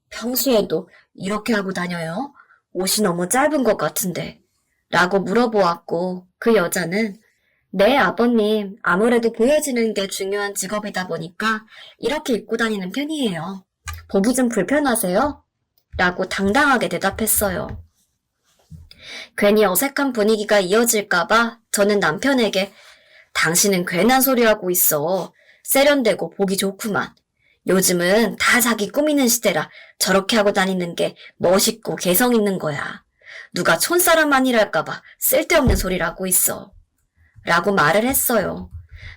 [SPEAKER 1] 평소에도 이렇게 하고 다녀요? 옷이 너무 짧은 것 같은데 라고 물어보았고 그 여자는 네 아버님 아무래도 보여지는 게 중요한 직업이다 보니까 이렇게 입고 다니는 편이에요. 보기 좀 불편하세요? 라고 당당하게 대답했어요. 괜히 어색한 분위기가 이어질까봐 저는 남편에게 당신은 괜한 소리 하고 있어. 세련되고 보기 좋구만. 요즘은 다 자기 꾸미는 시대라 저렇게 하고 다니는 게 멋있고 개성 있는 거야. 누가 촌사람 아니랄까봐 쓸데없는 소리라고 있어. 라고 말을 했어요.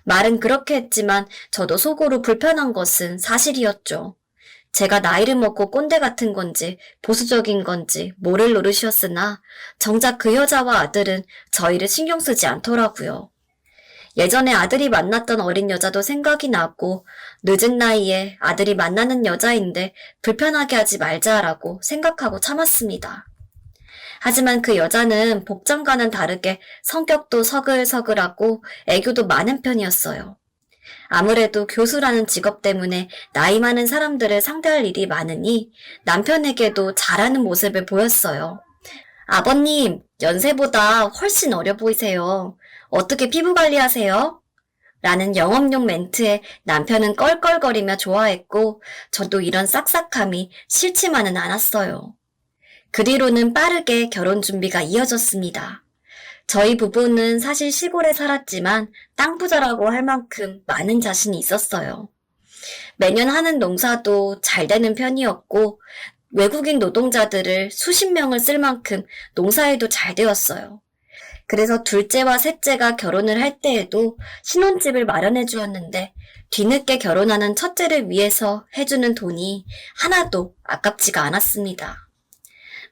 [SPEAKER 1] 말은 그렇게 했지만 저도 속으로 불편한 것은 사실이었죠. 제가 나이를 먹고 꼰대 같은 건지 보수적인 건지 모를 노릇이었으나 정작 그 여자와 아들은 저희를 신경 쓰지 않더라고요. 예전에 아들이 만났던 어린 여자도 생각이 나고 늦은 나이에 아들이 만나는 여자인데 불편하게 하지 말자라고 생각하고 참았습니다. 하지만 그 여자는 복장과는 다르게 성격도 서글서글하고 애교도 많은 편이었어요. 아무래도 교수라는 직업 때문에 나이 많은 사람들을 상대할 일이 많으니 남편에게도 잘하는 모습을 보였어요. 아버님, 연세보다 훨씬 어려 보이세요. 어떻게 피부 관리하세요? 라는 영업용 멘트에 남편은 껄껄거리며 좋아했고 저도 이런 싹싹함이 싫지만은 않았어요. 그 뒤로는 빠르게 결혼 준비가 이어졌습니다. 저희 부부는 사실 시골에 살았지만 땅 부자라고 할 만큼 많은 자신이 있었어요. 매년 하는 농사도 잘 되는 편이었고 외국인 노동자들을 수십 명을 쓸 만큼 농사일도 잘 되었어요. 그래서 둘째와 셋째가 결혼을 할 때에도 신혼집을 마련해 주었는데 뒤늦게 결혼하는 첫째를 위해서 해주는 돈이 하나도 아깝지가 않았습니다.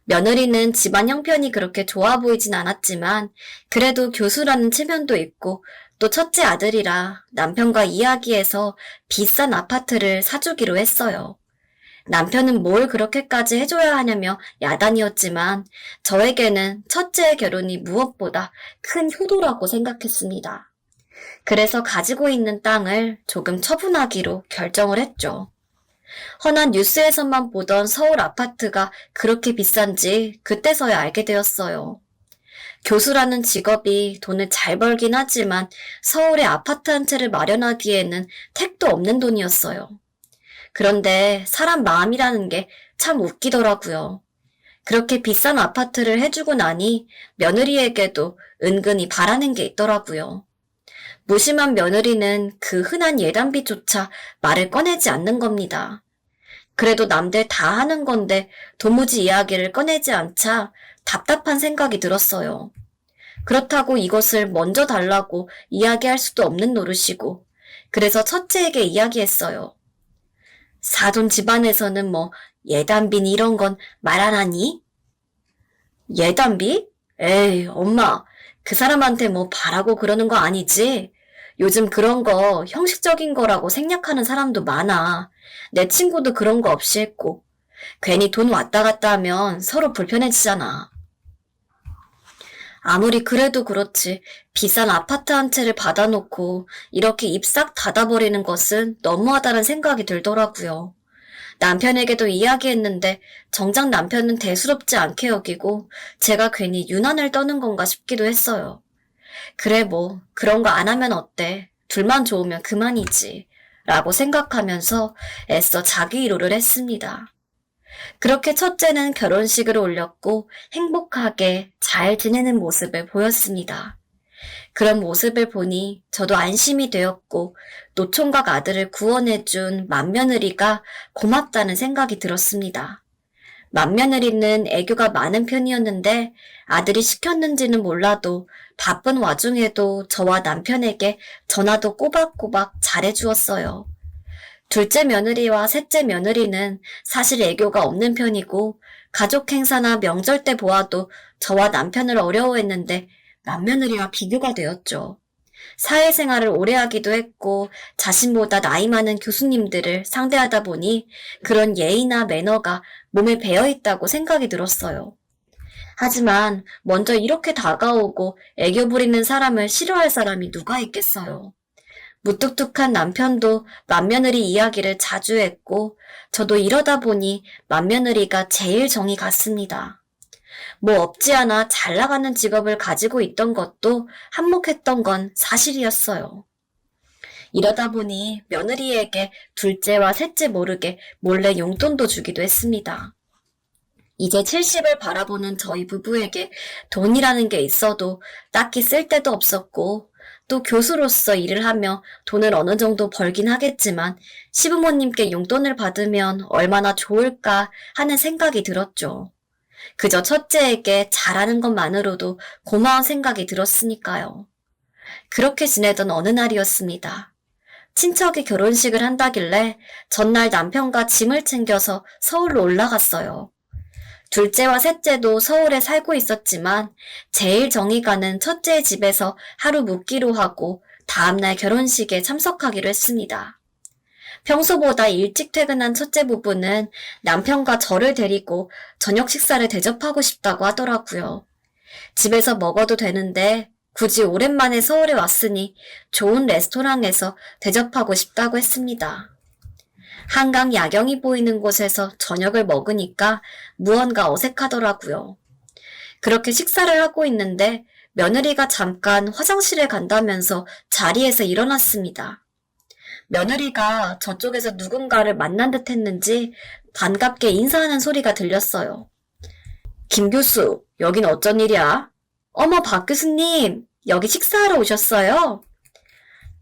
[SPEAKER 1] 며느리는 집안 형편이 그렇게 좋아 보이진 않았지만 그래도 교수라는 체면도 있고 또 첫째 아들이라 남편과 이야기해서 비싼 아파트를 사주기로 했어요. 남편은 뭘 그렇게까지 해줘야 하냐며 야단이었지만 저에게는 첫째의 결혼이 무엇보다 큰 효도라고 생각했습니다. 그래서 가지고 있는 땅을 조금 처분하기로 결정을 했죠. 허나 뉴스에서만 보던 서울 아파트가 그렇게 비싼지 그때서야 알게 되었어요. 교수라는 직업이 돈을 잘 벌긴 하지만 서울에 아파트 한 채를 마련하기에는 택도 없는 돈이었어요. 그런데 사람 마음이라는 게 참 웃기더라고요. 그렇게 비싼 아파트를 해주고 나니 며느리에게도 은근히 바라는 게 있더라고요. 무심한 며느리는 그 흔한 예단비조차 말을 꺼내지 않는 겁니다. 그래도 남들 다 하는 건데 도무지 이야기를 꺼내지 않자 답답한 생각이 들었어요. 그렇다고 이것을 먼저 달라고 이야기할 수도 없는 노릇이고 그래서 첫째에게 이야기했어요. 사돈 집안에서는 뭐 예단비니 이런 건 말 안 하니? 예단비? 에이 엄마 그 사람한테 뭐 바라고 그러는 거 아니지? 요즘 그런 거 형식적인 거라고 생략하는 사람도 많아. 내 친구도 그런 거 없이 했고 괜히 돈 왔다 갔다 하면 서로 불편해지잖아. 아무리 그래도 그렇지 비싼 아파트 한 채를 받아놓고 이렇게 입 싹 닫아버리는 것은 너무하다는 생각이 들더라고요. 남편에게도 이야기했는데 정작 남편은 대수롭지 않게 여기고 제가 괜히 유난을 떠는 건가 싶기도 했어요. 그래 뭐 그런 거 안 하면 어때? 둘만 좋으면 그만이지. 라고 생각하면서 애써 자기 위로를 했습니다. 그렇게 첫째는 결혼식을 올렸고 행복하게 잘 지내는 모습을 보였습니다. 그런 모습을 보니 저도 안심이 되었고 노총각 아들을 구원해준 맏며느리가 고맙다는 생각이 들었습니다. 맏며느리는 애교가 많은 편이었는데 아들이 시켰는지는 몰라도 바쁜 와중에도 저와 남편에게 전화도 꼬박꼬박 잘해주었어요. 둘째 며느리와 셋째 며느리는 사실 애교가 없는 편이고 가족 행사나 명절 때 보아도 저와 남편을 어려워했는데 맏며느리와 비교가 되었죠. 사회생활을 오래 하기도 했고 자신보다 나이 많은 교수님들을 상대하다 보니 그런 예의나 매너가 몸에 배어있다고 생각이 들었어요. 하지만 먼저 이렇게 다가오고 애교 부리는 사람을 싫어할 사람이 누가 있겠어요. 무뚝뚝한 남편도 맏며느리 이야기를 자주 했고 저도 이러다 보니 맏며느리가 제일 정이 갔습니다. 뭐 없지 않아 잘 나가는 직업을 가지고 있던 것도 한몫했던 건 사실이었어요. 이러다 보니 며느리에게 둘째와 셋째 모르게 몰래 용돈도 주기도 했습니다. 이제 70을 바라보는 저희 부부에게 돈이라는 게 있어도 딱히 쓸 데도 없었고 또 교수로서 일을 하며 돈을 어느 정도 벌긴 하겠지만 시부모님께 용돈을 받으면 얼마나 좋을까 하는 생각이 들었죠. 그저 첫째에게 잘하는 것만으로도 고마운 생각이 들었으니까요. 그렇게 지내던 어느 날이었습니다. 친척이 결혼식을 한다길래 전날 남편과 짐을 챙겨서 서울로 올라갔어요. 둘째와 셋째도 서울에 살고 있었지만 제일 정이 가는 첫째의 집에서 하루 묵기로 하고 다음날 결혼식에 참석하기로 했습니다. 평소보다 일찍 퇴근한 첫째 부부는 남편과 저를 데리고 저녁 식사를 대접하고 싶다고 하더라고요. 집에서 먹어도 되는데 굳이 오랜만에 서울에 왔으니 좋은 레스토랑에서 대접하고 싶다고 했습니다. 한강 야경이 보이는 곳에서 저녁을 먹으니까 무언가 어색하더라고요. 그렇게 식사를 하고 있는데 며느리가 잠깐 화장실에 간다면서 자리에서 일어났습니다. 며느리가 저쪽에서 누군가를 만난 듯 했는지 반갑게 인사하는 소리가 들렸어요. 김 교수, 여긴 어쩐 일이야? 어머, 박 교수님, 여기 식사하러 오셨어요?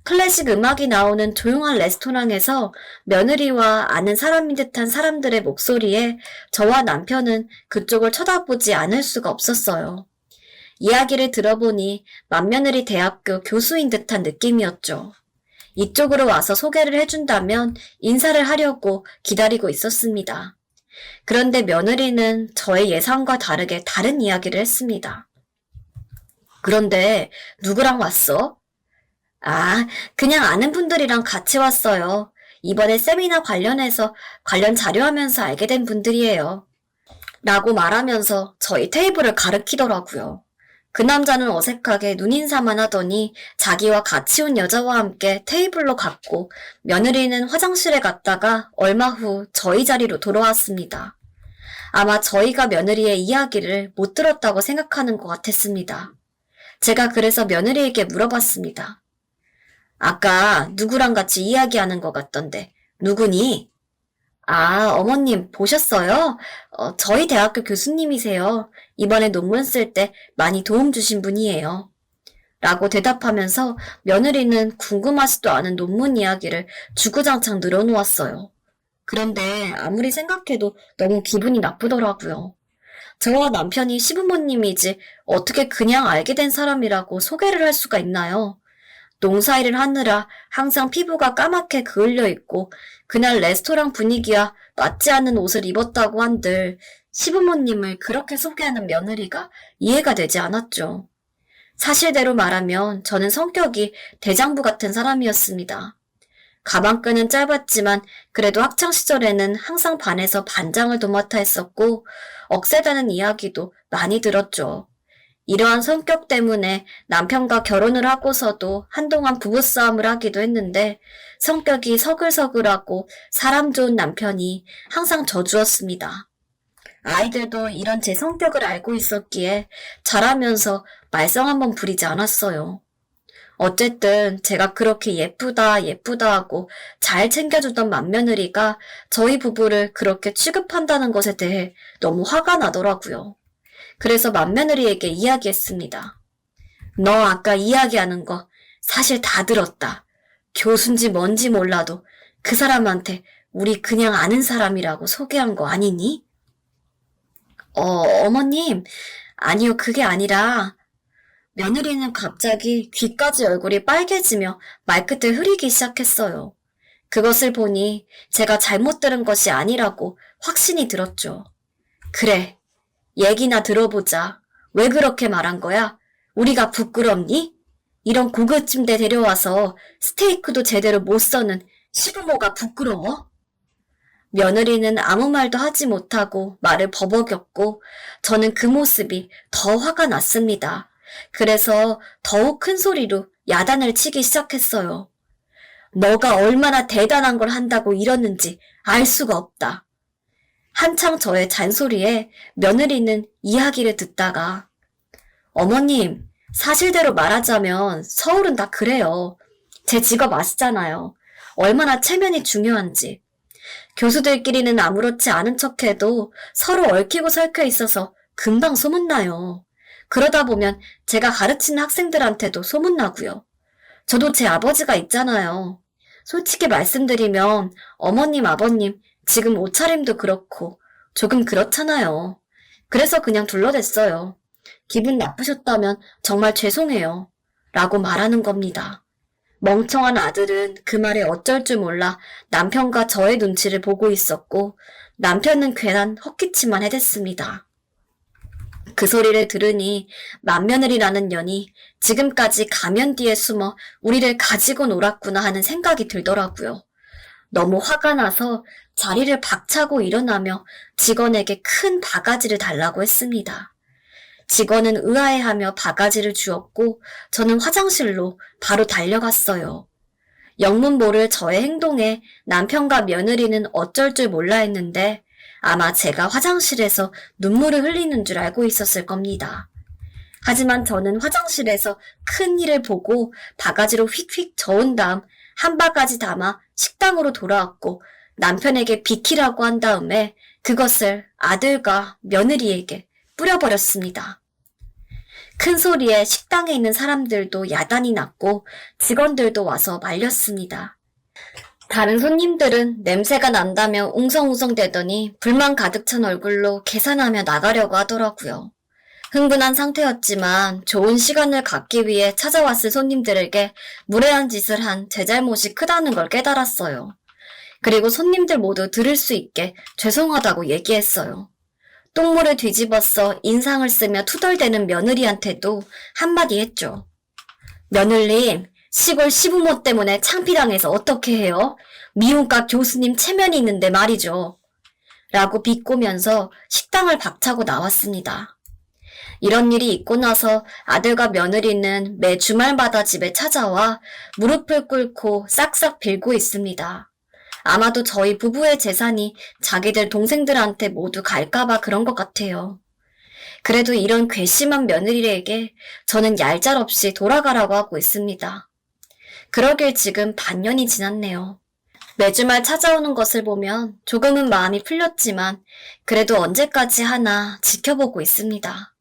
[SPEAKER 1] 클래식 음악이 나오는 조용한 레스토랑에서 며느리와 아는 사람인 듯한 사람들의 목소리에 저와 남편은 그쪽을 쳐다보지 않을 수가 없었어요. 이야기를 들어보니 맏며느리 대학교 교수인 듯한 느낌이었죠. 이쪽으로 와서 소개를 해준다면 인사를 하려고 기다리고 있었습니다. 그런데 며느리는 저의 예상과 다르게 다른 이야기를 했습니다. 그런데 누구랑 왔어? 아, 그냥 아는 분들이랑 같이 왔어요. 이번에 세미나 관련해서 관련 자료하면서 알게 된 분들이에요. 라고 말하면서 저희 테이블을 가리키더라고요. 그 남자는 어색하게 눈인사만 하더니 자기와 같이 온 여자와 함께 테이블로 갔고 며느리는 화장실에 갔다가 얼마 후 저희 자리로 돌아왔습니다. 아마 저희가 며느리의 이야기를 못 들었다고 생각하는 것 같았습니다. 제가 그래서 며느리에게 물어봤습니다. 아까 누구랑 같이 이야기하는 것 같던데 누구니? 아, 어머님 보셨어요? 저희 대학교 교수님이세요. 이번에 논문 쓸 때 많이 도움 주신 분이에요. 라고 대답하면서 며느리는 궁금하지도 않은 논문 이야기를 주구장창 늘어놓았어요. 그런데 아무리 생각해도 너무 기분이 나쁘더라고요. 저와 남편이 시부모님이지 어떻게 그냥 알게 된 사람이라고 소개를 할 수가 있나요? 농사일을 하느라 항상 피부가 까맣게 그을려 있고 그날 레스토랑 분위기와 맞지 않는 옷을 입었다고 한들 시부모님을 그렇게 소개하는 며느리가 이해가 되지 않았죠. 사실대로 말하면 저는 성격이 대장부 같은 사람이었습니다. 가방끈은 짧았지만 그래도 학창시절에는 항상 반에서 반장을 도맡아 했었고 억세다는 이야기도 많이 들었죠. 이러한 성격 때문에 남편과 결혼을 하고서도 한동안 부부싸움을 하기도 했는데 성격이 서글서글하고 사람 좋은 남편이 항상 져주었습니다. 아이들도 이런 제 성격을 알고 있었기에 자라면서 말썽 한번 부리지 않았어요. 어쨌든 제가 그렇게 예쁘다 예쁘다 하고 잘 챙겨주던 맏며느리가 저희 부부를 그렇게 취급한다는 것에 대해 너무 화가 나더라고요. 그래서 맏며느리에게 이야기했습니다. 너 아까 이야기하는 거 사실 다 들었다. 교수인지 뭔지 몰라도 그 사람한테 우리 그냥 아는 사람이라고 소개한 거 아니니? 어머님, 아니요, 그게 아니라 며느리는 갑자기 귀까지 얼굴이 빨개지며 말끝을 흐리기 시작했어요. 그것을 보니 제가 잘못 들은 것이 아니라고 확신이 들었죠. 그래, 얘기나 들어보자. 왜 그렇게 말한 거야? 우리가 부끄럽니? 이런 고급진 데 데려와서 스테이크도 제대로 못 써는 시부모가 부끄러워? 며느리는 아무 말도 하지 못하고 말을 버벅였고 저는 그 모습이 더 화가 났습니다. 그래서 더욱 큰 소리로 야단을 치기 시작했어요. 너가 얼마나 대단한 걸 한다고 이러는지 알 수가 없다. 한창 저의 잔소리에 며느리는 이야기를 듣다가 어머님, 사실대로 말하자면 서울은 다 그래요. 제 직업 아시잖아요. 얼마나 체면이 중요한지. 교수들끼리는 아무렇지 않은 척해도 서로 얽히고 설켜 있어서 금방 소문나요. 그러다 보면 제가 가르치는 학생들한테도 소문나고요. 저도 제 아버지가 있잖아요. 솔직히 말씀드리면 어머님, 아버님 지금 옷차림도 그렇고 조금 그렇잖아요. 그래서 그냥 둘러댔어요. 기분 나쁘셨다면 정말 죄송해요. 라고 말하는 겁니다. 멍청한 아들은 그 말에 어쩔 줄 몰라 남편과 저의 눈치를 보고 있었고 남편은 괜한 헛기침만 해댔습니다. 그 소리를 들으니 맏며느리라는 년이 지금까지 가면 뒤에 숨어 우리를 가지고 놀았구나 하는 생각이 들더라고요. 너무 화가 나서 자리를 박차고 일어나며 직원에게 큰 바가지를 달라고 했습니다. 직원은 의아해하며 바가지를 주었고 저는 화장실로 바로 달려갔어요. 영문 모를 저의 행동에 남편과 며느리는 어쩔 줄 몰라 했는데 아마 제가 화장실에서 눈물을 흘리는 줄 알고 있었을 겁니다. 하지만 저는 화장실에서 큰 일을 보고 바가지로 휙휙 저은 다음 한 바가지 담아 식당으로 돌아왔고 남편에게 비키라고 한 다음에 그것을 아들과 며느리에게 뿌려버렸습니다. 큰 소리에 식당에 있는 사람들도 야단이 났고 직원들도 와서 말렸습니다. 다른 손님들은 냄새가 난다며 웅성웅성대더니 불만 가득 찬 얼굴로 계산하며 나가려고 하더라고요. 흥분한 상태였지만 좋은 시간을 갖기 위해 찾아왔을 손님들에게 무례한 짓을 한 제 잘못이 크다는 걸 깨달았어요. 그리고 손님들 모두 들을 수 있게 죄송하다고 얘기했어요. 똥물을 뒤집어서 인상을 쓰며 투덜대는 며느리한테도 한마디 했죠. 며느님, 시골 시부모 때문에 창피당해서 어떻게 해요? 미움과 교수님 체면이 있는데 말이죠. 라고 비꼬면서 식당을 박차고 나왔습니다. 이런 일이 있고 나서 아들과 며느리는 매 주말마다 집에 찾아와 무릎을 꿇고 싹싹 빌고 있습니다. 아마도 저희 부부의 재산이 자기들 동생들한테 모두 갈까봐 그런 것 같아요. 그래도 이런 괘씸한 며느리에게 저는 얄짤없이 돌아가라고 하고 있습니다. 그러길 지금 반년이 지났네요. 매주말 찾아오는 것을 보면 조금은 마음이 풀렸지만 그래도 언제까지 하나 지켜보고 있습니다.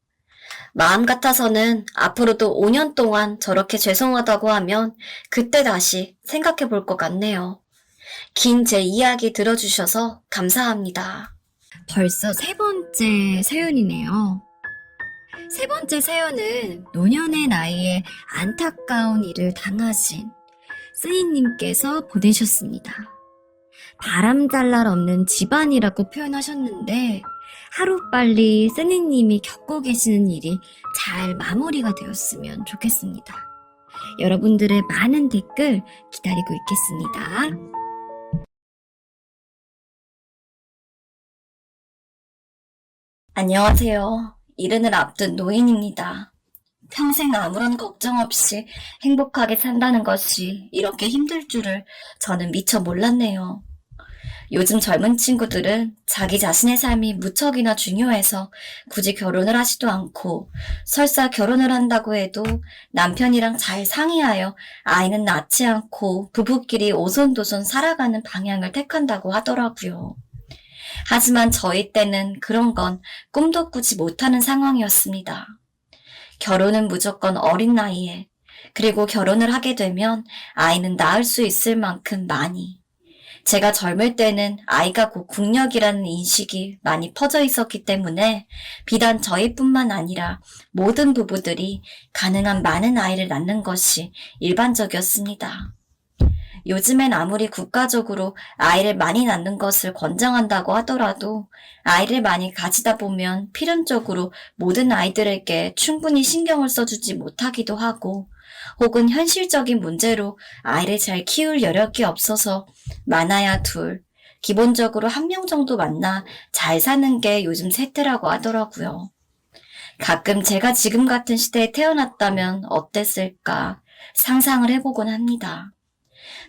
[SPEAKER 1] 마음 같아서는 앞으로도 5년 동안 저렇게 죄송하다고 하면 그때 다시 생각해 볼 것 같네요. 긴 제 이야기 들어주셔서 감사합니다. 벌써 세 번째 사연이네요. 세 번째 사연은 노년의 나이에 안타까운 일을 당하신 쓰니님께서 보내셨습니다. 바람잘 날 없는 집안이라고 표현하셨는데 하루빨리 쓰니님이 겪고 계시는 일이 잘 마무리가 되었으면 좋겠습니다. 여러분들의 많은 댓글 기다리고 있겠습니다. 안녕하세요. 이른을 앞둔 노인입니다. 평생 아무런 걱정 없이 행복하게 산다는 것이 이렇게 힘들 줄을 저는 미처 몰랐네요. 요즘 젊은 친구들은 자기 자신의 삶이 무척이나 중요해서 굳이 결혼을 하지도 않고 설사 결혼을 한다고 해도 남편이랑 잘 상의하여 아이는 낳지 않고 부부끼리 오손도손 살아가는 방향을 택한다고 하더라고요. 하지만 저희 때는 그런 건 꿈도 꾸지 못하는 상황이었습니다. 결혼은 무조건 어린 나이에, 그리고 결혼을 하게 되면 아이는 낳을 수 있을 만큼 많이. 제가 젊을 때는 아이가 곧 국력이라는 인식이 많이 퍼져 있었기 때문에 비단 저희뿐만 아니라 모든 부부들이 가능한 많은 아이를 낳는 것이 일반적이었습니다. 요즘엔 아무리 국가적으로 아이를 많이 낳는 것을 권장한다고 하더라도 아이를 많이 가지다 보면 필연적으로 모든 아이들에게 충분히 신경을 써주지 못하기도 하고 혹은 현실적인 문제로 아이를 잘 키울 여력이 없어서 많아야 둘, 기본적으로 한 명 정도 만나 잘 사는 게 요즘 세태라고 하더라고요. 가끔 제가 지금 같은 시대에 태어났다면 어땠을까 상상을 해보곤 합니다.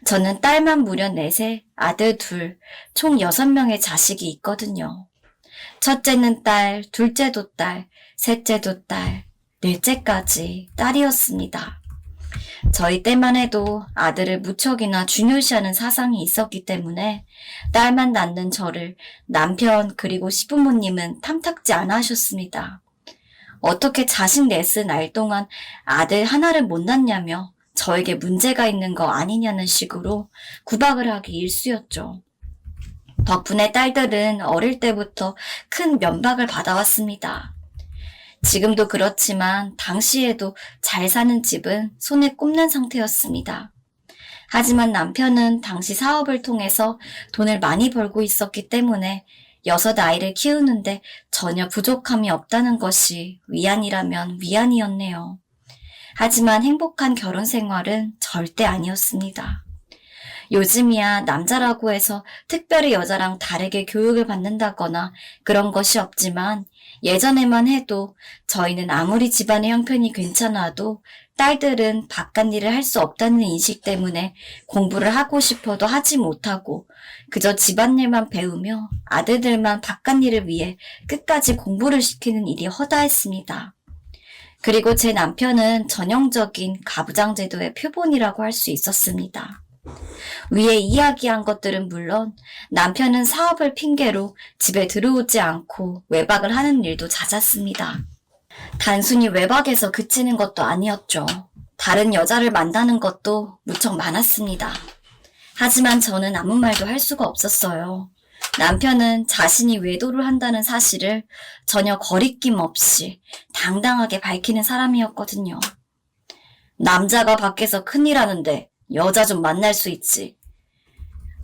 [SPEAKER 1] 저는 딸만 무려 4세, 아들 2, 총 6명의 자식이 있거든요. 첫째는 딸, 둘째도 딸, 셋째도 딸, 넷째까지 딸이었습니다. 저희 때만 해도 아들을 무척이나 중요시하는 사상이 있었기 때문에 딸만 낳는 저를 남편 그리고 시부모님은 탐탁지 않아 하셨습니다. 어떻게 자식 넷을 낳을 동안 아들 하나를 못 낳냐며 저에게 문제가 있는 거 아니냐는 식으로 구박을 하기 일쑤였죠. 덕분에 딸들은 어릴 때부터 큰 면박을 받아왔습니다. 지금도 그렇지만 당시에도 잘 사는 집은 손에 꼽는 상태였습니다. 하지만 남편은 당시 사업을 통해서 돈을 많이 벌고 있었기 때문에 6아이를 키우는데 전혀 부족함이 없다는 것이 위안이라면 위안이었네요. 하지만 행복한 결혼 생활은 절대 아니었습니다. 요즘이야 남자라고 해서 특별히 여자랑 다르게 교육을 받는다거나 그런 것이 없지만 예전에만 해도 저희는 아무리 집안의 형편이 괜찮아도 딸들은 바깥일을 할 수 없다는 인식 때문에 공부를 하고 싶어도 하지 못하고 그저 집안일만 배우며 아들들만 바깥일을 위해 끝까지 공부를 시키는 일이 허다했습니다. 그리고 제 남편은 전형적인 가부장제도의 표본이라고 할 수 있었습니다. 위에 이야기한 것들은 물론 남편은 사업을 핑계로 집에 들어오지 않고 외박을 하는 일도 잦았습니다. 단순히 외박에서 그치는 것도 아니었죠. 다른 여자를 만나는 것도 무척 많았습니다. 하지만 저는 아무 말도 할 수가 없었어요. 남편은 자신이 외도를 한다는 사실을 전혀 거리낌 없이 당당하게 밝히는 사람이었거든요. 남자가 밖에서 큰일 하는데 여자 좀 만날 수 있지.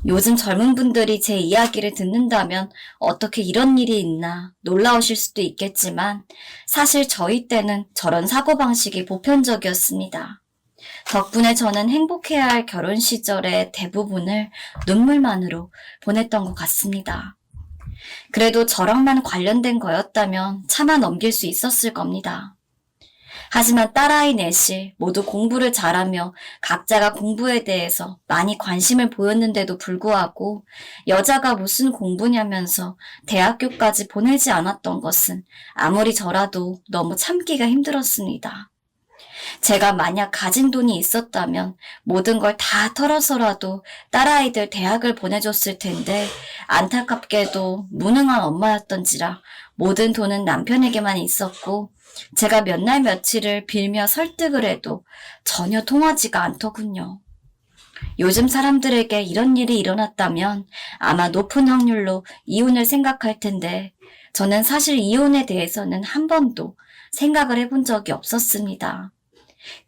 [SPEAKER 1] 요즘 젊은 분들이 제 이야기를 듣는다면 어떻게 이런 일이 있나 놀라우실 수도 있겠지만 사실 저희 때는 저런 사고방식이 보편적이었습니다. 덕분에 저는 행복해야 할 결혼 시절의 대부분을 눈물만으로 보냈던 것 같습니다. 그래도 저랑만 관련된 거였다면 차마 넘길 수 있었을 겁니다. 하지만 딸아이 넷이 모두 공부를 잘하며 각자가 공부에 대해서 많이 관심을 보였는데도 불구하고 여자가 무슨 공부냐면서 대학교까지 보내지 않았던 것은 아무리 저라도 너무 참기가 힘들었습니다. 제가 만약 가진 돈이 있었다면 모든 걸 다 털어서라도 딸아이들 대학을 보내줬을 텐데 안타깝게도 무능한 엄마였던지라 모든 돈은 남편에게만 있었고 제가 몇 날 며칠을 빌며 설득을 해도 전혀 통하지가 않더군요. 요즘 사람들에게 이런 일이 일어났다면 아마 높은 확률로 이혼을 생각할 텐데 저는 사실 이혼에 대해서는 한 번도 생각을 해본 적이 없었습니다.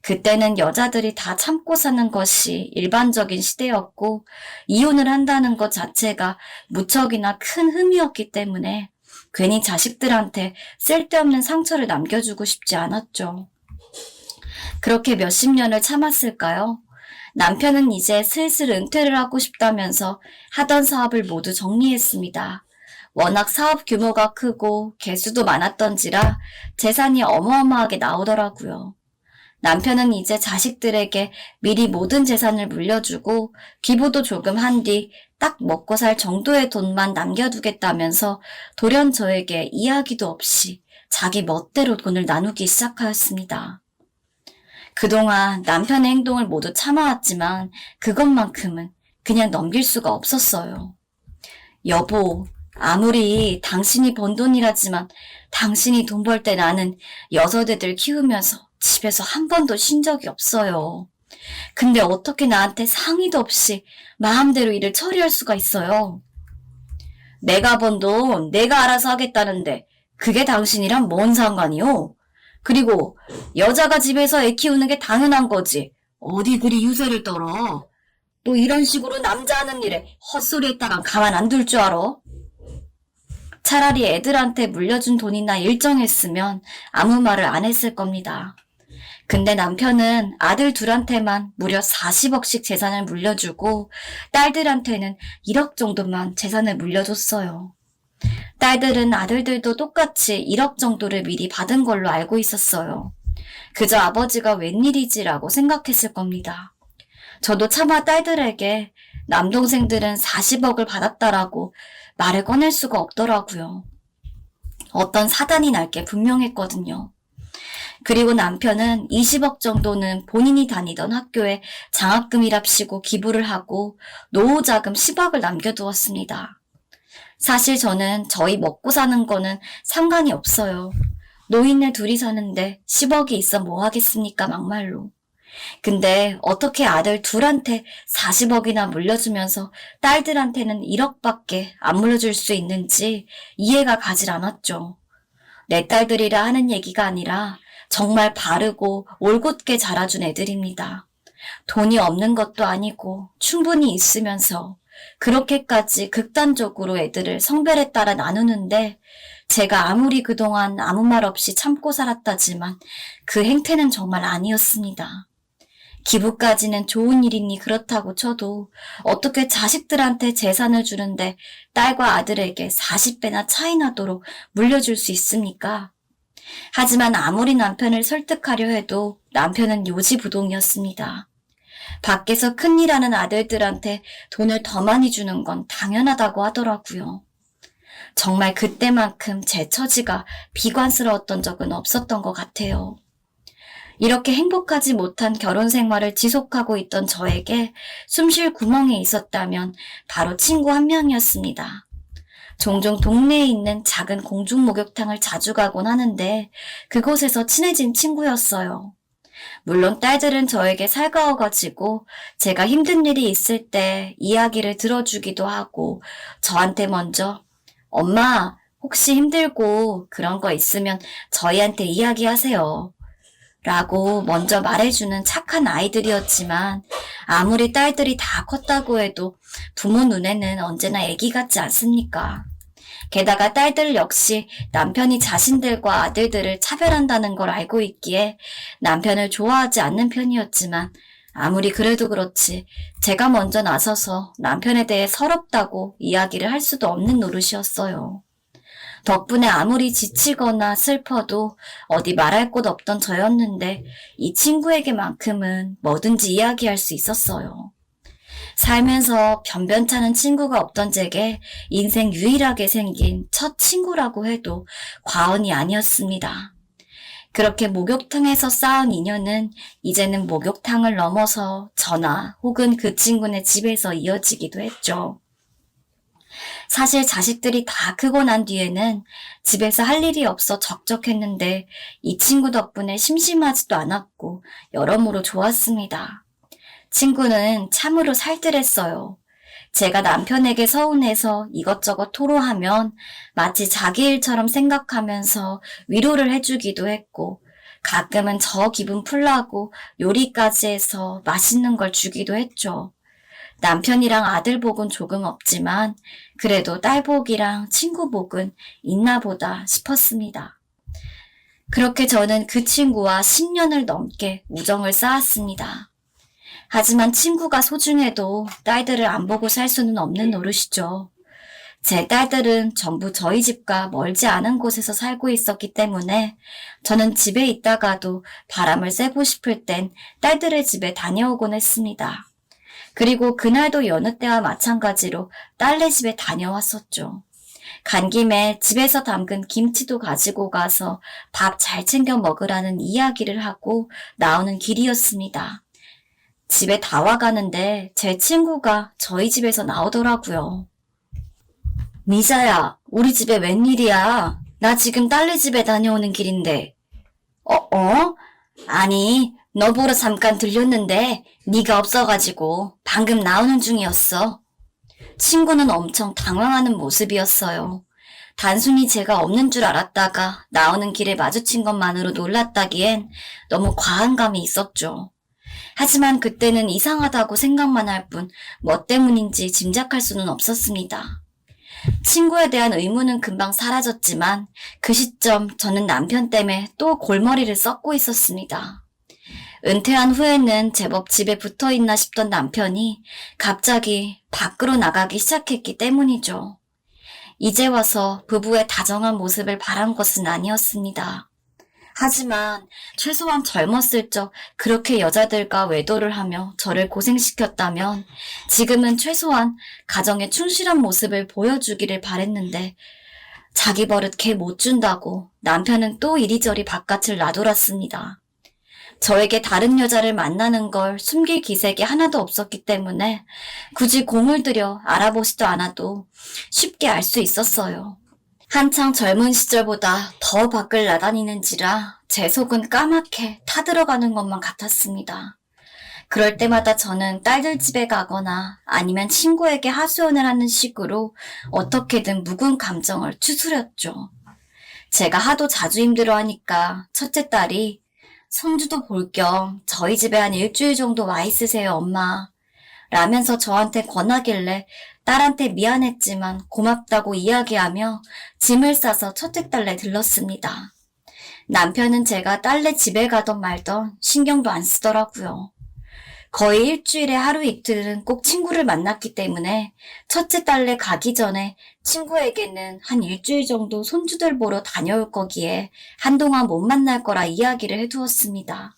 [SPEAKER 1] 그때는 여자들이 다 참고 사는 것이 일반적인 시대였고 이혼을 한다는 것 자체가 무척이나 큰 흠이었기 때문에 괜히 자식들한테 쓸데없는 상처를 남겨주고 싶지 않았죠. 그렇게 몇십 년을 참았을까요? 남편은 이제 슬슬 은퇴를 하고 싶다면서 하던 사업을 모두 정리했습니다. 워낙 사업 규모가 크고 개수도 많았던지라 재산이 어마어마하게 나오더라고요. 남편은 이제 자식들에게 미리 모든 재산을 물려주고 기부도 조금 한 뒤 딱 먹고 살 정도의 돈만 남겨두겠다면서 돌연 저에게 이야기도 없이 자기 멋대로 돈을 나누기 시작하였습니다. 그동안 남편의 행동을 모두 참아왔지만 그것만큼은 그냥 넘길 수가 없었어요. 여보, 아무리 당신이 번 돈이라지만 당신이 돈 벌 때 나는 6애들 키우면서 집에서 한 번도 쉰 적이 없어요. 근데 어떻게 나한테 상의도 없이 마음대로 일을 처리할 수가 있어요? 내가 번 돈 내가 알아서 하겠다는데 그게 당신이랑 뭔 상관이요? 그리고 여자가 집에서 애 키우는 게 당연한 거지. 어디 그리 유세를 떨어. 또 이런 식으로 남자 하는 일에 헛소리 했다간 가만 안 둘 줄 알아? 차라리 애들한테 물려준 돈이나 일정했으면 아무 말을 안 했을 겁니다. 근데 남편은 아들 둘한테만 무려 40억씩 재산을 물려주고 딸들한테는 1억 정도만 재산을 물려줬어요. 딸들은 아들들도 똑같이 1억 정도를 미리 받은 걸로 알고 있었어요. 그저 아버지가 웬일이지라고 생각했을 겁니다. 저도 차마 딸들에게 남동생들은 40억을 받았다라고 말을 꺼낼 수가 없더라고요. 어떤 사단이 날 게 분명했거든요. 그리고 남편은 20억 정도는 본인이 다니던 학교에 장학금이랍시고 기부를 하고 노후자금 10억을 남겨두었습니다. 사실 저는 저희 먹고 사는 거는 상관이 없어요. 노인네 둘이 사는데 10억이 있어 뭐 하겠습니까, 막말로. 근데 어떻게 아들 둘한테 40억이나 물려주면서 딸들한테는 1억밖에 안 물려줄 수 있는지 이해가 가질 않았죠. 내 딸들이라 하는 얘기가 아니라 정말 바르고 올곧게 자라준 애들입니다. 돈이 없는 것도 아니고 충분히 있으면서 그렇게까지 극단적으로 애들을 성별에 따라 나누는데 제가 아무리 그동안 아무 말 없이 참고 살았다지만 그 행태는 정말 아니었습니다. 기부까지는 좋은 일이니 그렇다고 쳐도 어떻게 자식들한테 재산을 주는데 딸과 아들에게 40배나 차이 나도록 물려줄 수 있습니까? 하지만 아무리 남편을 설득하려 해도 남편은 요지부동이었습니다. 밖에서 큰일하는 아들들한테 돈을 더 많이 주는 건 당연하다고 하더라고요. 정말 그때만큼 제 처지가 비관스러웠던 적은 없었던 것 같아요. 이렇게 행복하지 못한 결혼 생활을 지속하고 있던 저에게 숨쉴 구멍이 있었다면 바로 친구 한 명이었습니다. 종종 동네에 있는 작은 공중 목욕탕을 자주 가곤 하는데 그곳에서 친해진 친구였어요. 물론 딸들은 저에게 살가워가지고 제가 힘든 일이 있을 때 이야기를 들어주기도 하고 저한테 먼저 엄마 혹시 힘들고 그런 거 있으면 저희한테 이야기하세요. 라고 먼저 말해주는 착한 아이들이었지만 아무리 딸들이 다 컸다고 해도 부모 눈에는 언제나 애기 같지 않습니까? 게다가 딸들 역시 남편이 자신들과 아들들을 차별한다는 걸 알고 있기에 남편을 좋아하지 않는 편이었지만 아무리 그래도 그렇지 제가 먼저 나서서 남편에 대해 서럽다고 이야기를 할 수도 없는 노릇이었어요. 덕분에 아무리 지치거나 슬퍼도 어디 말할 곳 없던 저였는데 이 친구에게만큼은 뭐든지 이야기할 수 있었어요. 살면서 변변찮은 친구가 없던 제게 인생 유일하게 생긴 첫 친구라고 해도 과언이 아니었습니다. 그렇게 목욕탕에서 쌓은 인연은 이제는 목욕탕을 넘어서 저나 혹은 그 친구네 집에서 이어지기도 했죠. 사실 자식들이 다 크고 난 뒤에는 집에서 할 일이 없어 적적했는데 이 친구 덕분에 심심하지도 않았고 여러모로 좋았습니다. 친구는 참으로 살뜰했어요. 제가 남편에게 서운해서 이것저것 토로하면 마치 자기 일처럼 생각하면서 위로를 해주기도 했고 가끔은 저 기분 풀라고 요리까지 해서 맛있는 걸 주기도 했죠. 남편이랑 아들 복은 조금 없지만 그래도 딸 복이랑 친구 복은 있나 보다 싶었습니다. 그렇게 저는 그 친구와 10년을 넘게 우정을 쌓았습니다. 하지만 친구가 소중해도 딸들을 안 보고 살 수는 없는 노릇이죠. 제 딸들은 전부 저희 집과 멀지 않은 곳에서 살고 있었기 때문에 저는 집에 있다가도 바람을 쐬고 싶을 땐 딸들의 집에 다녀오곤 했습니다. 그리고 그날도 여느 때와 마찬가지로 딸네 집에 다녀왔었죠. 간 김에 집에서 담근 김치도 가지고 가서 밥 잘 챙겨 먹으라는 이야기를 하고 나오는 길이었습니다. 집에 다 와가는데 제 친구가 저희 집에서 나오더라고요. 미자야, 우리 집에 웬일이야? 나 지금 딸네 집에 다녀오는 길인데. 아니, 너 보러 잠깐 들렸는데 네가 없어가지고 방금 나오는 중이었어. 친구는 엄청 당황하는 모습이었어요. 단순히 제가 없는 줄 알았다가 나오는 길에 마주친 것만으로 놀랐다기엔 너무 과한 감이 있었죠. 하지만 그때는 이상하다고 생각만 할 뿐 뭐 때문인지 짐작할 수는 없었습니다. 친구에 대한 의문은 금방 사라졌지만 그 시점 저는 남편 때문에 또 골머리를 썩고 있었습니다. 은퇴한 후에는 제법 집에 붙어있나 싶던 남편이 갑자기 밖으로 나가기 시작했기 때문이죠. 이제 와서 부부의 다정한 모습을 바란 것은 아니었습니다. 하지만 최소한 젊었을 적 그렇게 여자들과 외도를 하며 저를 고생시켰다면 지금은 최소한 가정에 충실한 모습을 보여주기를 바랬는데 자기 버릇 개 못 준다고 남편은 또 이리저리 바깥을 나돌았습니다. 저에게 다른 여자를 만나는 걸 숨길 기색이 하나도 없었기 때문에 굳이 공을 들여 알아보지도 않아도 쉽게 알 수 있었어요. 한창 젊은 시절보다 더 밖을 나다니는지라 제 속은 까맣게 타들어가는 것만 같았습니다. 그럴 때마다 저는 딸들 집에 가거나 아니면 친구에게 하소연을 하는 식으로 어떻게든 묵은 감정을 추스렸죠. 제가 하도 자주 힘들어하니까 첫째 딸이 손주도 볼 겸 저희 집에 한 일주일 정도 와 있으세요, 엄마. 라면서 저한테 권하길래 딸한테 미안했지만 고맙다고 이야기하며 짐을 싸서 첫째 딸네 들렀습니다. 남편은 제가 딸네 집에 가던 말던 신경도 안 쓰더라고요. 거의 일주일에 하루 이틀은 꼭 친구를 만났기 때문에 첫째 딸네 가기 전에 친구에게는 한 일주일 정도 손주들 보러 다녀올 거기에 한동안 못 만날 거라 이야기를 해두었습니다.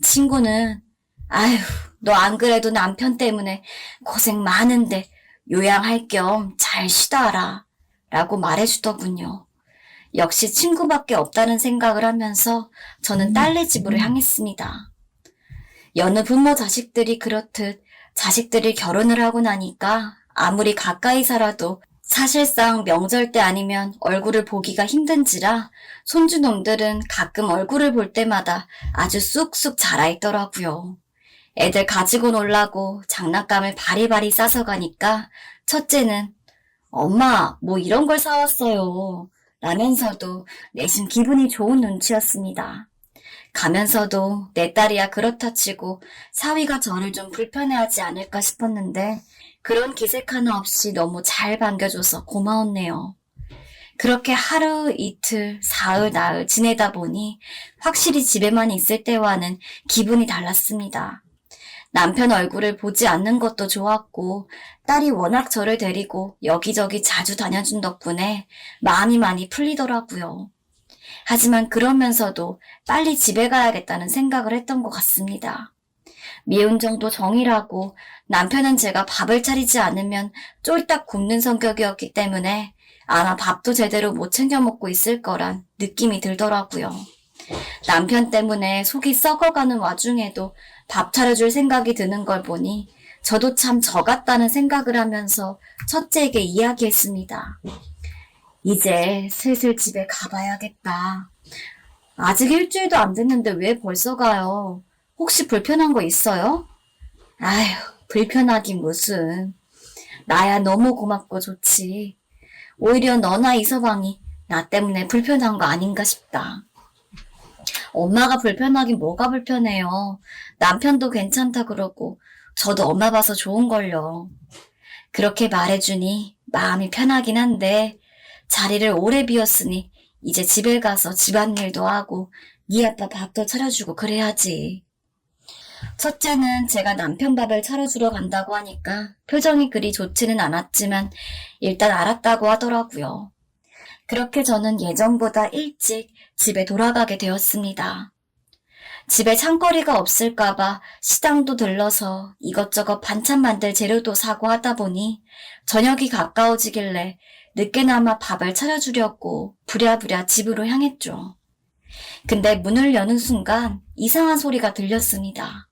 [SPEAKER 1] 친구는 아휴, 너 안 그래도 남편 때문에 고생 많은데 요양할 겸 잘 쉬다 와라 라고 말해주더군요. 역시 친구밖에 없다는 생각을 하면서 저는 딸네 집으로 향했습니다. 여느 부모 자식들이 그렇듯 자식들이 결혼을 하고 나니까 아무리 가까이 살아도 사실상 명절 때 아니면 얼굴을 보기가 힘든지라 손주놈들은 가끔 얼굴을 볼 때마다 아주 쑥쑥 자라있더라고요. 애들 가지고 놀라고 장난감을 바리바리 싸서 가니까 첫째는 엄마 뭐 이런 걸 사왔어요 라면서도 내심 기분이 좋은 눈치였습니다. 가면서도 내 딸이야 그렇다 치고 사위가 저를 좀 불편해하지 않을까 싶었는데 그런 기색 하나 없이 너무 잘 반겨줘서 고마웠네요. 그렇게 하루, 이틀, 사흘, 나흘 지내다 보니 확실히 집에만 있을 때와는 기분이 달랐습니다. 남편 얼굴을 보지 않는 것도 좋았고 딸이 워낙 저를 데리고 여기저기 자주 다녀준 덕분에 마음이 많이 풀리더라고요. 하지만 그러면서도 빨리 집에 가야겠다는 생각을 했던 것 같습니다. 미운 정도 정이라고 남편은 제가 밥을 차리지 않으면 쫄딱 굶는 성격이었기 때문에 아마 밥도 제대로 못 챙겨 먹고 있을 거란 느낌이 들더라고요. 남편 때문에 속이 썩어가는 와중에도 밥 차려줄 생각이 드는 걸 보니 저도 참 저 같다는 생각을 하면서 첫째에게 이야기했습니다. 이제 슬슬 집에 가봐야겠다. 아직 일주일도 안 됐는데 왜 벌써 가요? 혹시 불편한 거 있어요? 아휴, 불편하긴 무슨. 나야 너무 고맙고 좋지. 오히려 너나 이 서방이 나 때문에 불편한 거 아닌가 싶다. 엄마가 불편하긴 뭐가 불편해요. 남편도 괜찮다 그러고 저도 엄마 봐서 좋은걸요. 그렇게 말해주니 마음이 편하긴 한데 자리를 오래 비웠으니 이제 집에 가서 집안일도 하고 네 아빠 밥도 차려주고 그래야지. 첫째는 제가 남편 밥을 차려주러 간다고 하니까 표정이 그리 좋지는 않았지만 일단 알았다고 하더라고요. 그렇게 저는 예정보다 일찍 집에 돌아가게 되었습니다. 집에 창거리가 없을까봐 시장도 들러서 이것저것 반찬 만들 재료도 사고 하다 보니 저녁이 가까워지길래 늦게나마 밥을 차려주려고 부랴부랴 집으로 향했죠. 근데 문을 여는 순간 이상한 소리가 들렸습니다.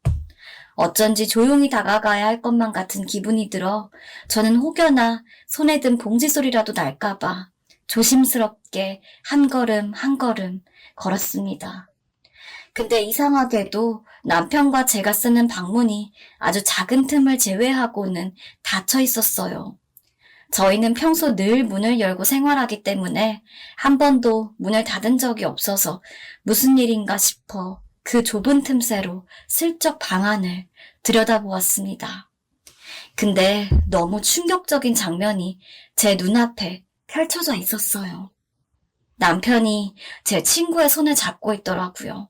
[SPEAKER 1] 어쩐지 조용히 다가가야 할 것만 같은 기분이 들어 저는 혹여나 손에 든 봉지 소리라도 날까봐 조심스럽게 한 걸음 한 걸음 걸었습니다. 근데 이상하게도 남편과 제가 쓰는 방문이 아주 작은 틈을 제외하고는 닫혀 있었어요. 저희는 평소 늘 문을 열고 생활하기 때문에 한 번도 문을 닫은 적이 없어서 무슨 일인가 싶어 그 좁은 틈새로 슬쩍 방 안을 들여다보았습니다. 근데 너무 충격적인 장면이 제 눈앞에 펼쳐져 있었어요. 남편이 제 친구의 손을 잡고 있더라고요.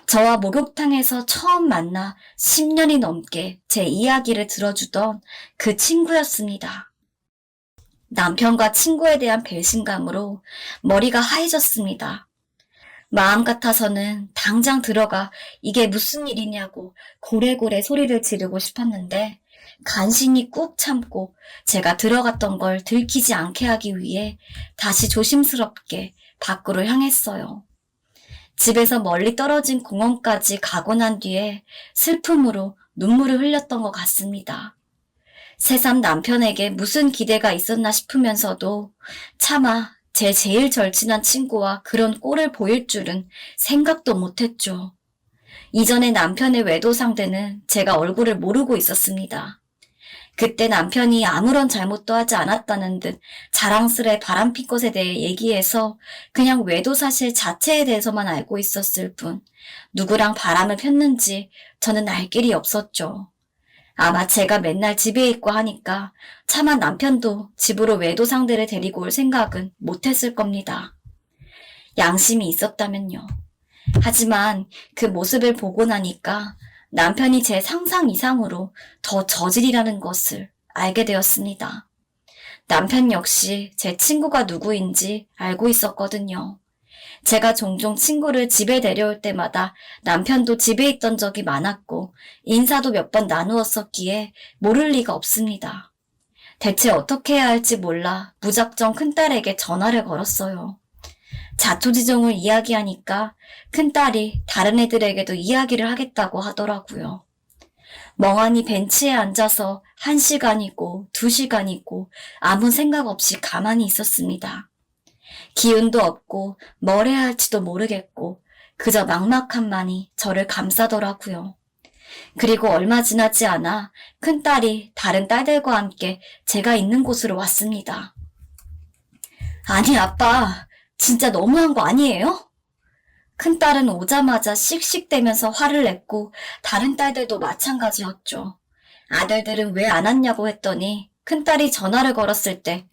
[SPEAKER 1] 저와 목욕탕에서 처음 만나 10년이 넘게 제 이야기를 들어주던 그 친구였습니다. 남편과 친구에 대한 배신감으로 머리가 하얘졌습니다. 마음 같아서는 당장 들어가 이게 무슨 일이냐고 고래고래 소리를 지르고 싶었는데 간신히 꾹 참고 제가 들어갔던 걸 들키지 않게 하기 위해 다시 조심스럽게 밖으로 향했어요. 집에서 멀리 떨어진 공원까지 가고 난 뒤에 슬픔으로 눈물을 흘렸던 것 같습니다. 새삼 남편에게 무슨 기대가 있었나 싶으면서도 차마 제 제일 절친한 친구와 그런 꼴을 보일 줄은 생각도 못했죠. 이전에 남편의 외도 상대는 제가 얼굴을 모르고 있었습니다. 그때 남편이 아무런 잘못도 하지 않았다는 듯 자랑스레 바람핀 것에 대해 얘기해서 그냥 외도 사실 자체에 대해서만 알고 있었을 뿐 누구랑 바람을 폈는지 저는 알 길이 없었죠. 아마 제가 맨날 집에 있고 하니까 차마 남편도 집으로 외도 상대를 데리고 올 생각은 못했을 겁니다. 양심이 있었다면요. 하지만 그 모습을 보고 나니까 남편이 제 상상 이상으로 더 저질이라는 것을 알게 되었습니다. 남편 역시 제 친구가 누구인지 알고 있었거든요. 제가 종종 친구를 집에 데려올 때마다 남편도 집에 있던 적이 많았고 인사도 몇 번 나누었었기에 모를 리가 없습니다. 대체 어떻게 해야 할지 몰라 무작정 큰딸에게 전화를 걸었어요. 자초지종을 이야기하니까 큰딸이 다른 애들에게도 이야기를 하겠다고 하더라고요. 멍하니 벤치에 앉아서 1시간이고 2시간이고 아무 생각 없이 가만히 있었습니다. 기운도 없고 뭘 해야 할지도 모르겠고 그저 막막함만이 저를 감싸더라고요. 그리고 얼마 지나지 않아 큰딸이 다른 딸들과 함께 제가 있는 곳으로 왔습니다. 아니 아빠, 진짜 너무한 거 아니에요? 큰딸은 오자마자 씩씩대면서 화를 냈고 다른 딸들도 마찬가지였죠. 아들들은 왜 안 왔냐고 했더니 큰딸이 전화를 걸었을 때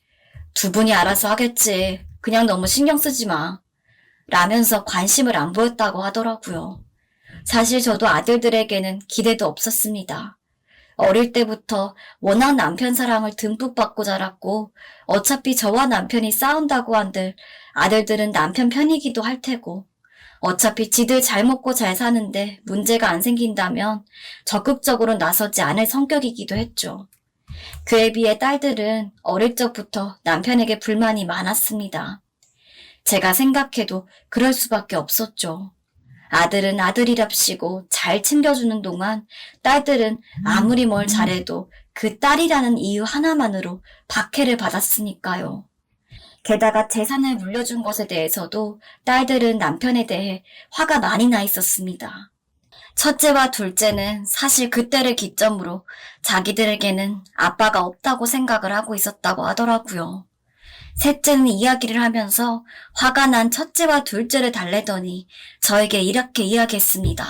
[SPEAKER 1] 두 분이 알아서 하겠지. 그냥 너무 신경 쓰지 마. 라면서 관심을 안 보였다고 하더라고요. 사실 저도 아들들에게는 기대도 없었습니다. 어릴 때부터 워낙 남편 사랑을 듬뿍 받고 자랐고 어차피 저와 남편이 싸운다고 한들 아들들은 남편 편이기도 할 테고 어차피 지들 잘 먹고 잘 사는데 문제가 안 생긴다면 적극적으로 나서지 않을 성격이기도 했죠. 그에 비해 딸들은 어릴 적부터 남편에게 불만이 많았습니다. 제가 생각해도 그럴 수밖에 없었죠. 아들은 아들이랍시고 잘 챙겨주는 동안 딸들은 아무리 뭘 잘해도 그 딸이라는 이유 하나만으로 박해를 받았으니까요. 게다가 재산을 물려준 것에 대해서도 딸들은 남편에 대해 화가 많이 나 있었습니다. 첫째와 둘째는 사실 그때를 기점으로 자기들에게는 아빠가 없다고 생각을 하고 있었다고 하더라고요. 셋째는 이야기를 하면서 화가 난 첫째와 둘째를 달래더니 저에게 이렇게 이야기했습니다.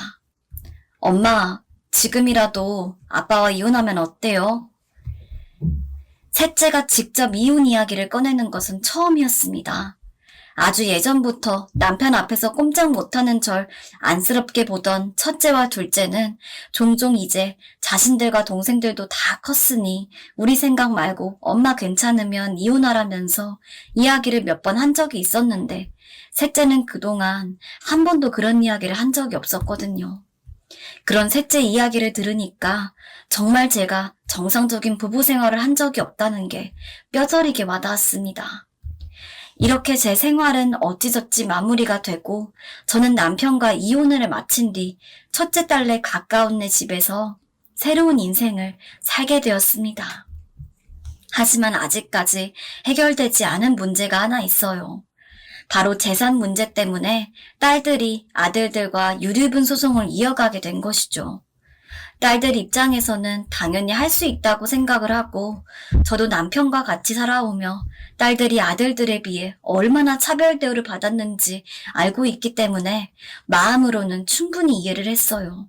[SPEAKER 1] 엄마, 지금이라도 아빠와 이혼하면 어때요? 셋째가 직접 이혼 이야기를 꺼내는 것은 처음이었습니다. 아주 예전부터 남편 앞에서 꼼짝 못하는 절 안쓰럽게 보던 첫째와 둘째는 종종 이제 자신들과 동생들도 다 컸으니 우리 생각 말고 엄마 괜찮으면 이혼하라면서 이야기를 몇 번 한 적이 있었는데 셋째는 그동안 한 번도 그런 이야기를 한 적이 없었거든요. 그런 셋째 이야기를 들으니까 정말 제가 정상적인 부부 생활을 한 적이 없다는 게 뼈저리게 와닿았습니다. 이렇게 제 생활은 어찌저찌 마무리가 되고 저는 남편과 이혼을 마친 뒤 첫째 딸네 가까운 내 집에서 새로운 인생을 살게 되었습니다. 하지만 아직까지 해결되지 않은 문제가 하나 있어요. 바로 재산 문제 때문에 딸들이 아들들과 유류분 소송을 이어가게 된 것이죠. 딸들 입장에서는 당연히 할 수 있다고 생각을 하고 저도 남편과 같이 살아오며 딸들이 아들들에 비해 얼마나 차별 대우를 받았는지 알고 있기 때문에 마음으로는 충분히 이해를 했어요.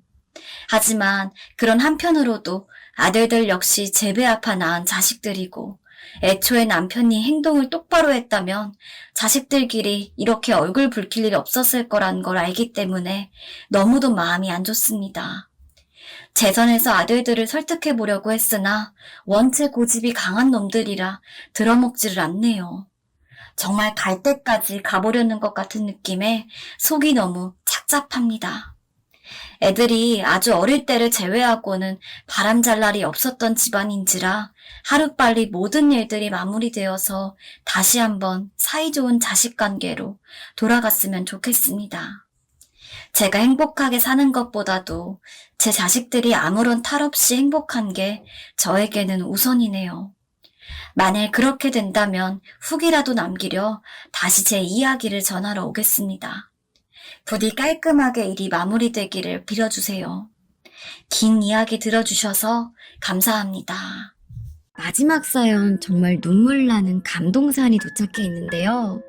[SPEAKER 1] 하지만 그런 한편으로도 아들들 역시 제 배 아파 낳은 자식들이고 애초에 남편이 행동을 똑바로 했다면 자식들끼리 이렇게 얼굴 붉힐 일이 없었을 거란 걸 알기 때문에 너무도 마음이 안 좋습니다. 재선에서 아들들을 설득해 보려고 했으나 원체 고집이 강한 놈들이라 들어먹지를 않네요. 정말 갈 때까지 가보려는 것 같은 느낌에 속이 너무 착잡합니다. 애들이 아주 어릴 때를 제외하고는 바람잘 날이 없었던 집안인지라 하루빨리 모든 일들이 마무리되어서 다시 한번 사이좋은 자식관계로 돌아갔으면 좋겠습니다. 제가 행복하게 사는 것보다도 제 자식들이 아무런 탈 없이 행복한 게 저에게는 우선이네요. 만일 그렇게 된다면 후기라도 남기려 다시 제 이야기를 전하러 오겠습니다. 부디 깔끔하게 일이 마무리되기를 빌어주세요. 긴 이야기 들어주셔서 감사합니다. 마지막 사연 정말 눈물 나는 감동사연이 도착해 있는데요.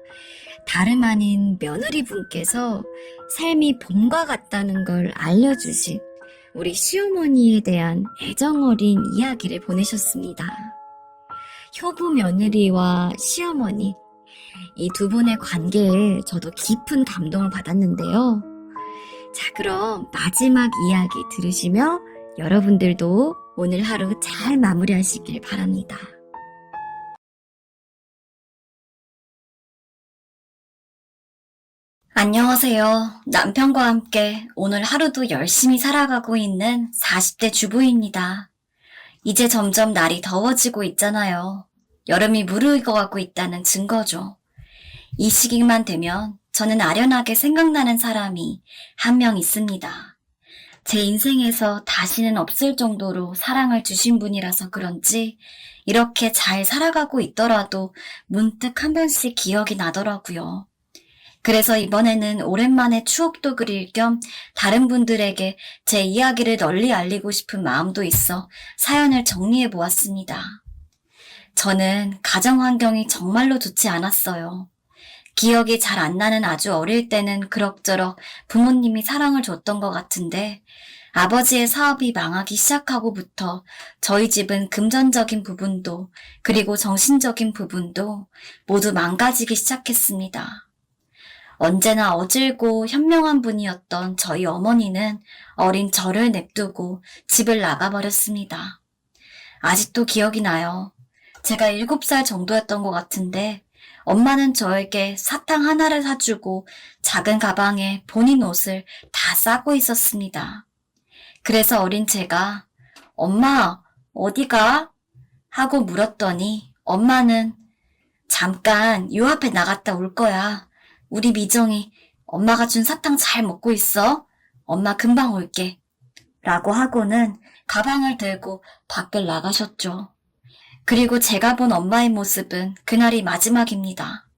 [SPEAKER 1] 다름 아닌 며느리분께서 삶이 봄과 같다는 걸 알려주신 우리 시어머니에 대한 애정어린 이야기를 보내셨습니다. 효부 며느리와 시어머니, 이 두 분의 관계에 저도 깊은 감동을 받았는데요. 자, 그럼 마지막 이야기 들으시며 여러분들도 오늘 하루 잘 마무리하시길 바랍니다. 안녕하세요. 남편과 함께 오늘 하루도 열심히 살아가고 있는 40대 주부입니다. 이제 점점 날이 더워지고 있잖아요. 여름이 무르익어가고 있다는 증거죠. 이 시기만 되면 저는 아련하게 생각나는 사람이 한 명 있습니다. 제 인생에서 다시는 없을 정도로 사랑을 주신 분이라서 그런지 이렇게 잘 살아가고 있더라도 문득 한 번씩 기억이 나더라고요. 그래서 이번에는 오랜만에 추억도 그릴 겸 다른 분들에게 제 이야기를 널리 알리고 싶은 마음도 있어 사연을 정리해 보았습니다. 저는 가정 환경이 정말로 좋지 않았어요. 기억이 잘 안 나는 아주 어릴 때는 그럭저럭 부모님이 사랑을 줬던 것 같은데 아버지의 사업이 망하기 시작하고부터 저희 집은 금전적인 부분도 그리고 정신적인 부분도 모두 망가지기 시작했습니다. 언제나 어질고 현명한 분이었던 저희 어머니는 어린 저를 냅두고 집을 나가버렸습니다. 아직도 기억이 나요. 제가 7살 정도였던 것 같은데 엄마는 저에게 사탕 하나를 사주고 작은 가방에 본인 옷을 다 싸고 있었습니다. 그래서 어린 제가 엄마 어디가? 하고 물었더니 엄마는 잠깐 요 앞에 나갔다 올 거야. 우리 미정이 엄마가 준 사탕 잘 먹고 있어. 엄마 금방 올게. 라고 하고는 가방을 들고 밖을 나가셨죠. 그리고 제가 본 엄마의 모습은 그날이 마지막입니다.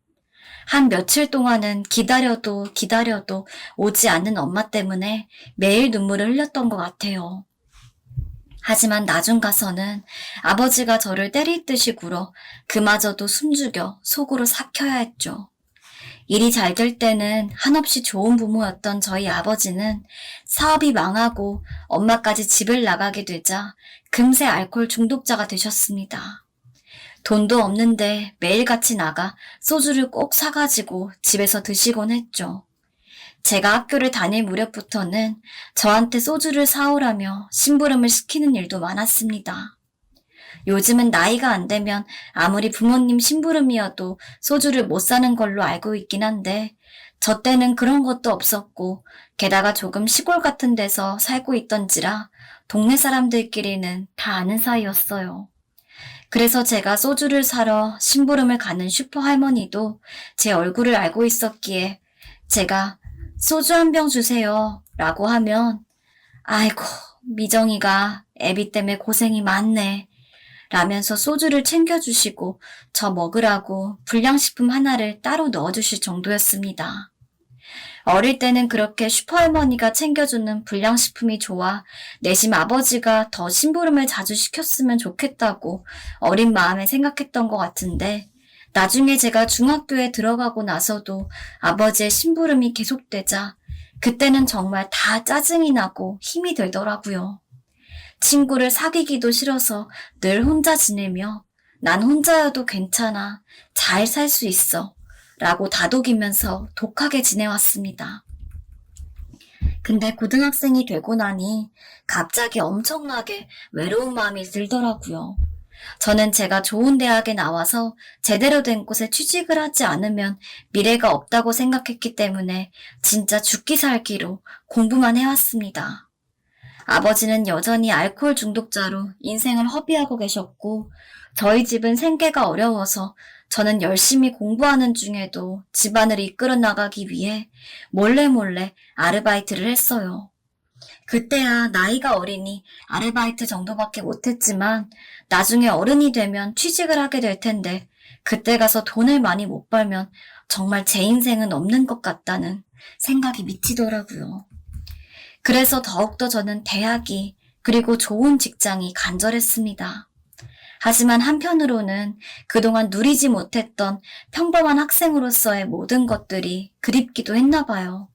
[SPEAKER 1] 한 며칠 동안은 기다려도 오지 않는 엄마 때문에 매일 눈물을 흘렸던 것 같아요. 하지만 나중 가서는 아버지가 저를 때릴 듯이 굴어 그마저도 숨죽여 속으로 삭혀야 했죠. 일이 잘 될 때는 한없이 좋은 부모였던 저희 아버지는 사업이 망하고 엄마까지 집을 나가게 되자 금세 알코올 중독자가 되셨습니다. 돈도 없는데 매일같이 나가 소주를 꼭 사가지고 집에서 드시곤 했죠. 제가 학교를 다닐 무렵부터는 저한테 소주를 사오라며 심부름을 시키는 일도 많았습니다. 요즘은 나이가 안 되면 아무리 부모님 심부름이어도 소주를 못 사는 걸로 알고 있긴 한데 저 때는 그런 것도 없었고 게다가 조금 시골 같은 데서 살고 있던지라 동네 사람들끼리는 다 아는 사이였어요. 그래서 제가 소주를 사러 심부름을 가는 슈퍼 할머니도 제 얼굴을 알고 있었기에 제가 소주 한 병 주세요 라고 하면 아이고 미정이가 애비 때문에 고생이 많네 라면서 소주를 챙겨주시고 저 먹으라고 불량식품 하나를 따로 넣어주실 정도였습니다. 어릴 때는 그렇게 슈퍼할머니가 챙겨주는 불량식품이 좋아 내심 아버지가 더 심부름을 자주 시켰으면 좋겠다고 어린 마음에 생각했던 것 같은데 나중에 제가 중학교에 들어가고 나서도 아버지의 심부름이 계속되자 그때는 정말 다 짜증이 나고 힘이 들더라고요. 친구를 사귀기도 싫어서 늘 혼자 지내며 난 혼자여도 괜찮아, 잘 살 수 있어 라고 다독이면서 독하게 지내왔습니다. 근데 고등학생이 되고 나니 갑자기 엄청나게 외로운 마음이 들더라고요. 저는 제가 좋은 대학에 나와서 제대로 된 곳에 취직을 하지 않으면 미래가 없다고 생각했기 때문에 진짜 죽기 살기로 공부만 해왔습니다. 아버지는 여전히 알코올 중독자로 인생을 허비하고 계셨고 저희 집은 생계가 어려워서 저는 열심히 공부하는 중에도 집안을 이끌어 나가기 위해 몰래 아르바이트를 했어요. 그때야 나이가 어리니 아르바이트 정도밖에 못했지만 나중에 어른이 되면 취직을 하게 될 텐데 그때 가서 돈을 많이 못 벌면 정말 제 인생은 없는 것 같다는 생각이 미치더라고요. 그래서 더욱더 저는 대학이 그리고 좋은 직장이 간절했습니다. 하지만 한편으로는 그동안 누리지 못했던 평범한 학생으로서의 모든 것들이 그립기도 했나 봐요.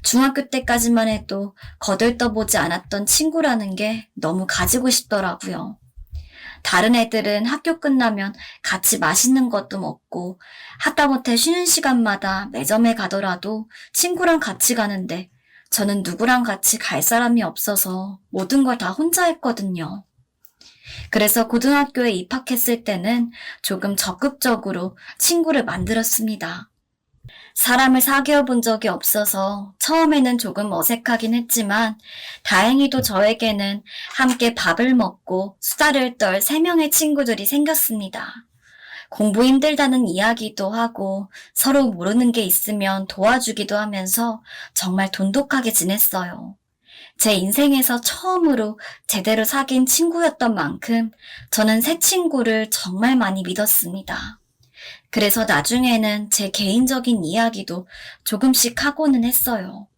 [SPEAKER 1] 중학교 때까지만 해도 거들떠보지 않았던 친구라는 게 너무 가지고 싶더라고요. 다른 애들은 학교 끝나면 같이 맛있는 것도 먹고 하다못해 쉬는 시간마다 매점에 가더라도 친구랑 같이 가는데 저는 누구랑 같이 갈 사람이 없어서 모든 걸 다 혼자 했거든요. 그래서 고등학교에 입학했을 때는 조금 적극적으로 친구를 만들었습니다. 사람을 사귀어 본 적이 없어서 처음에는 조금 어색하긴 했지만 다행히도 저에게는 함께 밥을 먹고 수다를 떨 3명의 친구들이 생겼습니다. 공부 힘들다는 이야기도 하고 서로 모르는 게 있으면 도와주기도 하면서 정말 돈독하게 지냈어요. 제 인생에서 처음으로 제대로 사귄 친구였던 만큼 저는 새 친구를 정말 많이 믿었습니다. 그래서 나중에는 제 개인적인 이야기도 조금씩 하고는 했어요.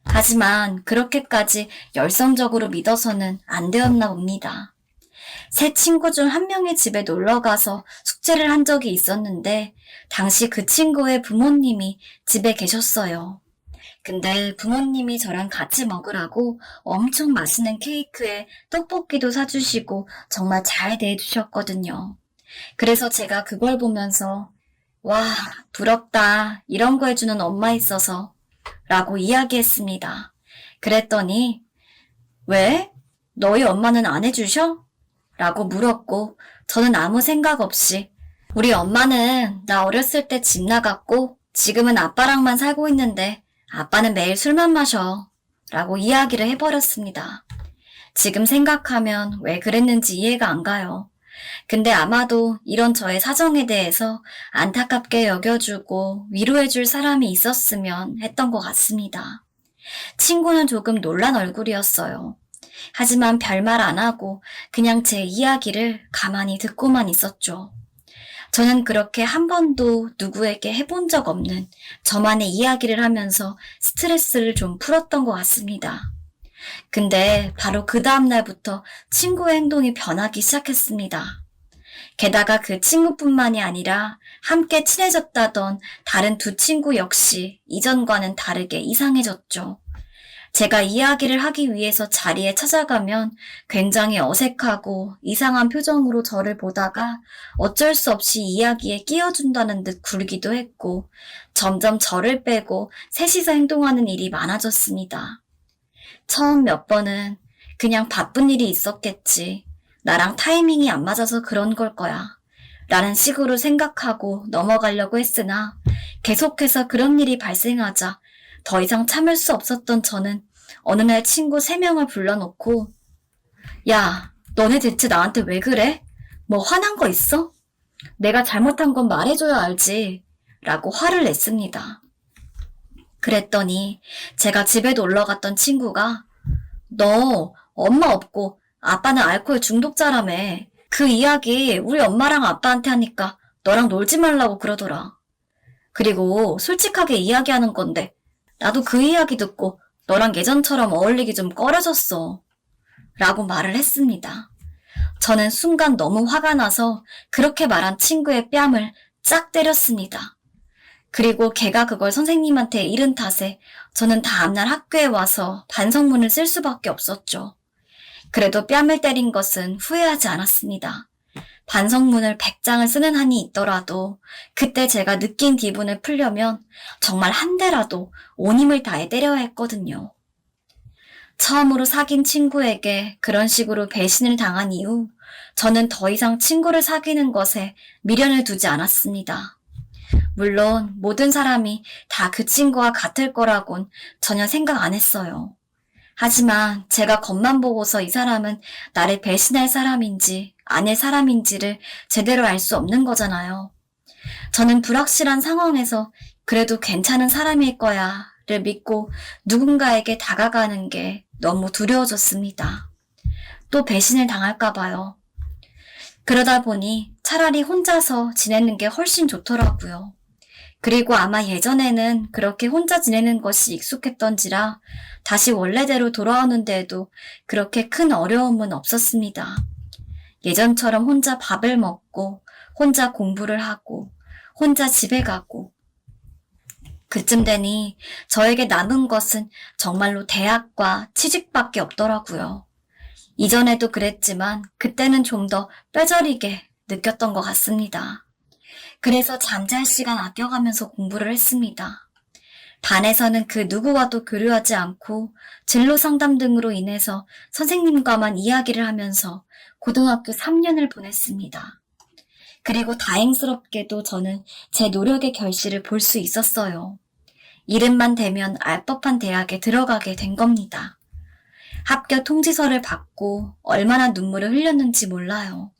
[SPEAKER 1] 하지만 그렇게까지 열성적으로 믿어서는 안 되었나 봅니다. 새 친구 중 한 명의 집에 놀러가서 숙제를 한 적이 있었는데 당시 그 친구의 부모님이 집에 계셨어요. 근데 부모님이 저랑 같이 먹으라고 엄청 맛있는 케이크에 떡볶이도 사주시고 정말 잘 대해주셨거든요. 그래서 제가 그걸 보면서 와, 부럽다. 이런 거 해주는 엄마 있어서 라고 이야기했습니다. 그랬더니 왜? 너희 엄마는 안 해주셔? 라고 물었고 저는 아무 생각 없이 우리 엄마는 나 어렸을 때 집 나갔고 지금은 아빠랑만 살고 있는데 아빠는 매일 술만 마셔 라고 이야기를 해버렸습니다. 지금 생각하면 왜 그랬는지 이해가 안 가요. 근데 아마도 이런 저의 사정에 대해서 안타깝게 여겨주고 위로해줄 사람이 있었으면 했던 것 같습니다. 친구는 조금 놀란 얼굴이었어요. 하지만 별말 안 하고 그냥 제 이야기를 가만히 듣고만 있었죠. 저는 그렇게 한 번도 누구에게 해본 적 없는 저만의 이야기를 하면서 스트레스를 좀 풀었던 것 같습니다. 근데 바로 그 다음날부터 친구의 행동이 변하기 시작했습니다. 게다가 그 친구뿐만이 아니라 함께 친해졌다던 다른 두 친구 역시 이전과는 다르게 이상해졌죠. 제가 이야기를 하기 위해서 자리에 찾아가면 굉장히 어색하고 이상한 표정으로 저를 보다가 어쩔 수 없이 이야기에 끼어준다는 듯 굴기도 했고 점점 저를 빼고 셋이서 행동하는 일이 많아졌습니다. 처음 몇 번은 그냥 바쁜 일이 있었겠지. 나랑 타이밍이 안 맞아서 그런 걸 거야. 라는 식으로 생각하고 넘어가려고 했으나 계속해서 그런 일이 발생하자 더 이상 참을 수 없었던 저는 어느 날 친구 3명을 불러놓고 야, 너네 대체 나한테 왜 그래? 뭐 화난 거 있어? 내가 잘못한 건 말해줘야 알지. 라고 화를 냈습니다. 그랬더니 제가 집에 놀러 갔던 친구가 너 엄마 없고 아빠는 알코올 중독자라며. 그 이야기 우리 엄마랑 아빠한테 하니까 너랑 놀지 말라고 그러더라. 그리고 솔직하게 이야기하는 건데 나도 그 이야기 듣고 너랑 예전처럼 어울리기 좀 꺼려졌어. 라고 말을 했습니다. 저는 순간 너무 화가 나서 그렇게 말한 친구의 뺨을 짝 때렸습니다. 그리고 걔가 그걸 선생님한테 잃은 탓에 저는 다음날 학교에 와서 반성문을 쓸 수밖에 없었죠. 그래도 뺨을 때린 것은 후회하지 않았습니다. 반성문을 100장을 쓰는 한이 있더라도 그때 제가 느낀 기분을 풀려면 정말 한 대라도 온 힘을 다해 때려야 했거든요. 처음으로 사귄 친구에게 그런 식으로 배신을 당한 이후 저는 더 이상 친구를 사귀는 것에 미련을 두지 않았습니다. 물론 모든 사람이 다 그 친구와 같을 거라곤 전혀 생각 안 했어요. 하지만 제가 겉만 보고서 이 사람은 나를 배신할 사람인지 아닐 사람인지를 제대로 알 수 없는 거잖아요. 저는 불확실한 상황에서 그래도 괜찮은 사람일 거야를 믿고 누군가에게 다가가는 게 너무 두려워졌습니다. 또 배신을 당할까 봐요. 그러다 보니 차라리 혼자서 지내는 게 훨씬 좋더라고요. 그리고 아마 예전에는 그렇게 혼자 지내는 것이 익숙했던지라 다시 원래대로 돌아오는 데에도 그렇게 큰 어려움은 없었습니다. 예전처럼 혼자 밥을 먹고 혼자 공부를 하고 혼자 집에 가고 그쯤 되니 저에게 남은 것은 정말로 대학과 취직밖에 없더라고요. 이전에도 그랬지만 그때는 좀 더 뼈저리게 느꼈던 것 같습니다. 그래서 잠잘 시간 아껴가면서 공부를 했습니다. 반에서는 그 누구와도 교류하지 않고 진로 상담 등으로 인해서 선생님과만 이야기를 하면서 고등학교 3년을 보냈습니다. 그리고 다행스럽게도 저는 제 노력의 결실을 볼 수 있었어요. 이름만 대면 알 법한 대학에 들어가게 된 겁니다. 합격 통지서를 받고 얼마나 눈물을 흘렸는지 몰라요.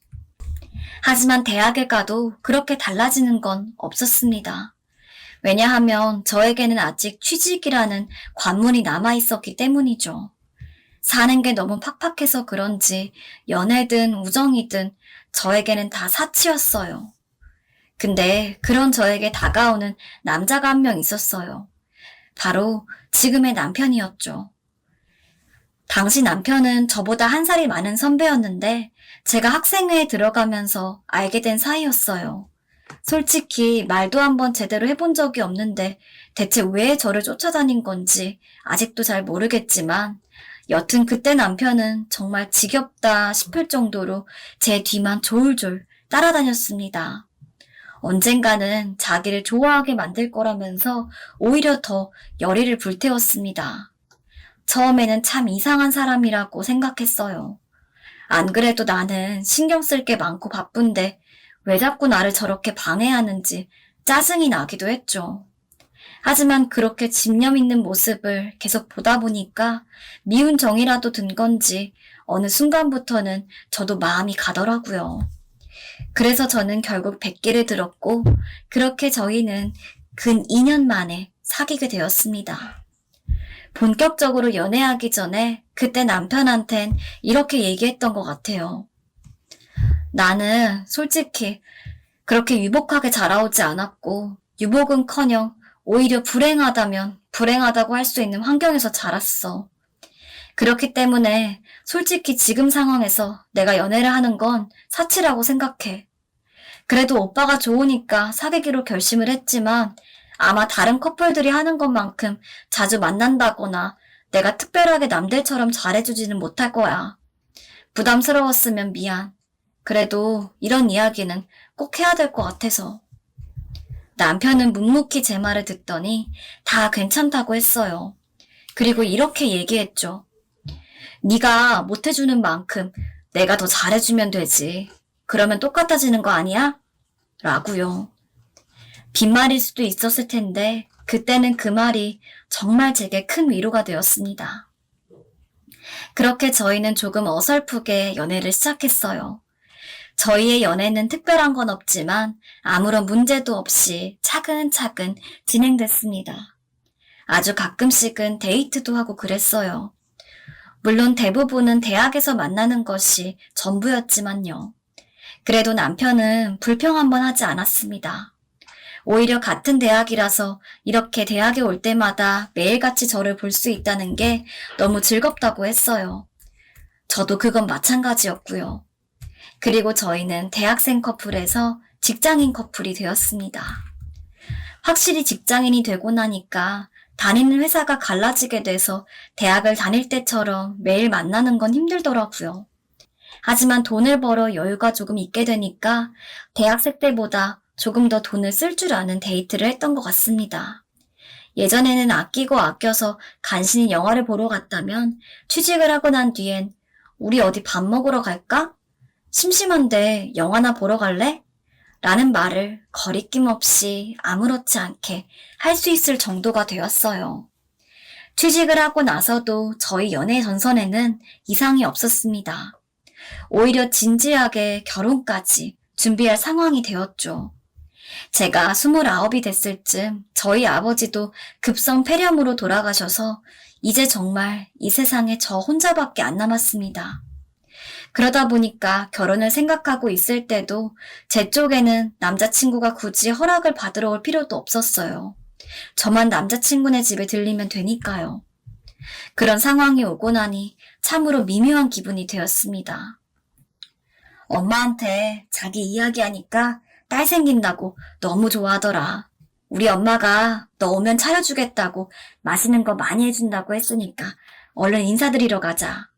[SPEAKER 1] 하지만 대학에 가도 그렇게 달라지는 건 없었습니다. 왜냐하면 저에게는 아직 취직이라는 관문이 남아있었기 때문이죠. 사는 게 너무 팍팍해서 그런지 연애든 우정이든 저에게는 다 사치였어요. 근데 그런 저에게 다가오는 남자가 한 명 있었어요. 바로 지금의 남편이었죠. 당시 남편은 저보다 1살이 많은 선배였는데 제가 학생회에 들어가면서 알게 된 사이였어요. 솔직히 말도 한번 제대로 해본 적이 없는데 대체 왜 저를 쫓아다닌 건지 아직도 잘 모르겠지만 여튼 그때 남편은 정말 지겹다 싶을 정도로 제 뒤만 졸졸 따라다녔습니다. 언젠가는 자기를 좋아하게 만들 거라면서 오히려 더 열의를 불태웠습니다. 처음에는 참 이상한 사람이라고 생각했어요. 안 그래도 나는 신경 쓸 게 많고 바쁜데 왜 자꾸 나를 저렇게 방해하는지 짜증이 나기도 했죠. 하지만 그렇게 집념 있는 모습을 계속 보다 보니까 미운 정이라도 든 건지 어느 순간부터는 저도 마음이 가더라고요. 그래서 저는 결국 백기를 들었고 그렇게 저희는 근 2년 만에 사귀게 되었습니다. 본격적으로 연애하기 전에 그때 남편한텐 이렇게 얘기했던 것 같아요. 나는 솔직히 그렇게 유복하게 자라오지 않았고 유복은커녕 오히려 불행하다면 불행하다고 할 수 있는 환경에서 자랐어. 그렇기 때문에 솔직히 지금 상황에서 내가 연애를 하는 건 사치라고 생각해. 그래도 오빠가 좋으니까 사귀기로 결심을 했지만 아마 다른 커플들이 하는 것만큼 자주 만난다거나 내가 특별하게 남들처럼 잘해주지는 못할 거야. 부담스러웠으면 미안. 그래도 이런 이야기는 꼭 해야 될 것 같아서. 남편은 묵묵히 제 말을 듣더니 다 괜찮다고 했어요. 그리고 이렇게 얘기했죠. 네가 못해주는 만큼 내가 더 잘해주면 되지. 그러면 똑같아지는 거 아니야? 라고요. 빈말일 수도 있었을 텐데 그때는 그 말이 정말 제게 큰 위로가 되었습니다. 그렇게 저희는 조금 어설프게 연애를 시작했어요. 저희의 연애는 특별한 건 없지만 아무런 문제도 없이 차근차근 진행됐습니다. 아주 가끔씩은 데이트도 하고 그랬어요. 물론 대부분은 대학에서 만나는 것이 전부였지만요. 그래도 남편은 불평 한번 하지 않았습니다. 오히려 같은 대학이라서 이렇게 대학에 올 때마다 매일같이 저를 볼 수 있다는 게 너무 즐겁다고 했어요. 저도 그건 마찬가지였고요. 그리고 저희는 대학생 커플에서 직장인 커플이 되었습니다. 확실히 직장인이 되고 나니까 다니는 회사가 갈라지게 돼서 대학을 다닐 때처럼 매일 만나는 건 힘들더라고요. 하지만 돈을 벌어 여유가 조금 있게 되니까 대학생 때보다 조금 더 돈을 쓸 줄 아는 데이트를 했던 것 같습니다. 예전에는 아끼고 아껴서 간신히 영화를 보러 갔다면 취직을 하고 난 뒤엔 우리 어디 밥 먹으러 갈까? 심심한데 영화나 보러 갈래? 라는 말을 거리낌 없이 아무렇지 않게 할 수 있을 정도가 되었어요. 취직을 하고 나서도 저희 연애 전선에는 이상이 없었습니다. 오히려 진지하게 결혼까지 준비할 상황이 되었죠. 제가 29이 됐을 쯤 저희 아버지도 급성 폐렴으로 돌아가셔서 이제 정말 이 세상에 저 혼자밖에 안 남았습니다. 그러다 보니까 결혼을 생각하고 있을 때도 제 쪽에는 남자친구가 굳이 허락을 받으러 올 필요도 없었어요. 저만 남자친구네 집에 들리면 되니까요. 그런 상황이 오고 나니 참으로 미묘한 기분이 되었습니다. 엄마한테 자기 이야기하니까 딸 생긴다고 너무 좋아하더라. 우리 엄마가 너 오면 차려주겠다고 맛있는 거 많이 해준다고 했으니까 얼른 인사드리러 가자.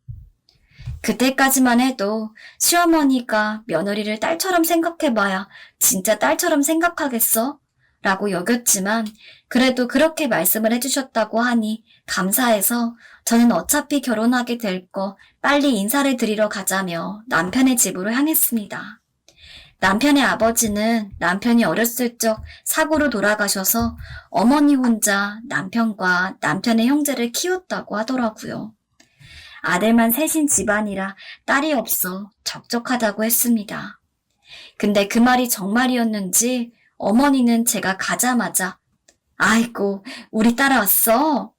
[SPEAKER 1] 그때까지만 해도 시어머니가 며느리를 딸처럼 생각해봐야 진짜 딸처럼 생각하겠어? 라고 여겼지만 그래도 그렇게 말씀을 해주셨다고 하니 감사해서 저는 어차피 결혼하게 될 거 빨리 인사를 드리러 가자며 남편의 집으로 향했습니다. 남편의 아버지는 남편이 어렸을 적 사고로 돌아가셔서 어머니 혼자 남편과 남편의 형제를 키웠다고 하더라고요. 아들만 셋인 집안이라 딸이 없어 적적하다고 했습니다. 근데 그 말이 정말이었는지 어머니는 제가 가자마자 아이고 우리 딸 왔어?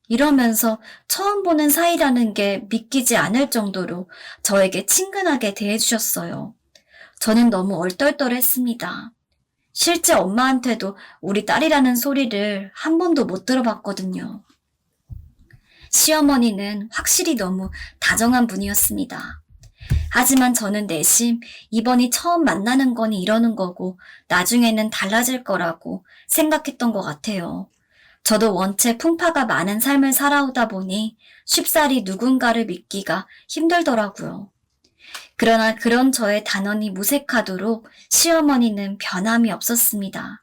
[SPEAKER 1] 이러면서 처음 보는 사이라는 게 믿기지 않을 정도로 저에게 친근하게 대해주셨어요. 저는 너무 얼떨떨했습니다. 실제 엄마한테도 우리 딸이라는 소리를 한 번도 못 들어봤거든요. 시어머니는 확실히 너무 다정한 분이었습니다. 하지만 저는 내심 이번이 처음 만나는 거니 이러는 거고 나중에는 달라질 거라고 생각했던 것 같아요. 저도 원체 풍파가 많은 삶을 살아오다 보니 쉽사리 누군가를 믿기가 힘들더라고요. 그러나 그런 저의 단언이 무색하도록 시어머니는 변함이 없었습니다.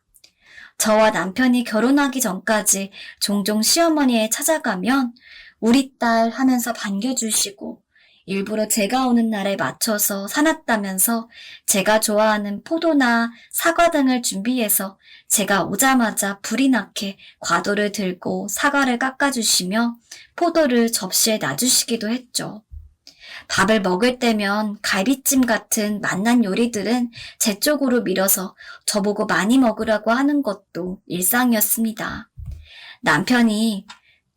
[SPEAKER 1] 저와 남편이 결혼하기 전까지 종종 시어머니에 찾아가면 우리 딸 하면서 반겨주시고 일부러 제가 오는 날에 맞춰서 사놨다면서 제가 좋아하는 포도나 사과 등을 준비해서 제가 오자마자 불이 나게 과도를 들고 사과를 깎아주시며 포도를 접시에 놔주시기도 했죠. 밥을 먹을 때면 갈비찜 같은 맛난 요리들은 제 쪽으로 밀어서 저보고 많이 먹으라고 하는 것도 일상이었습니다. 남편이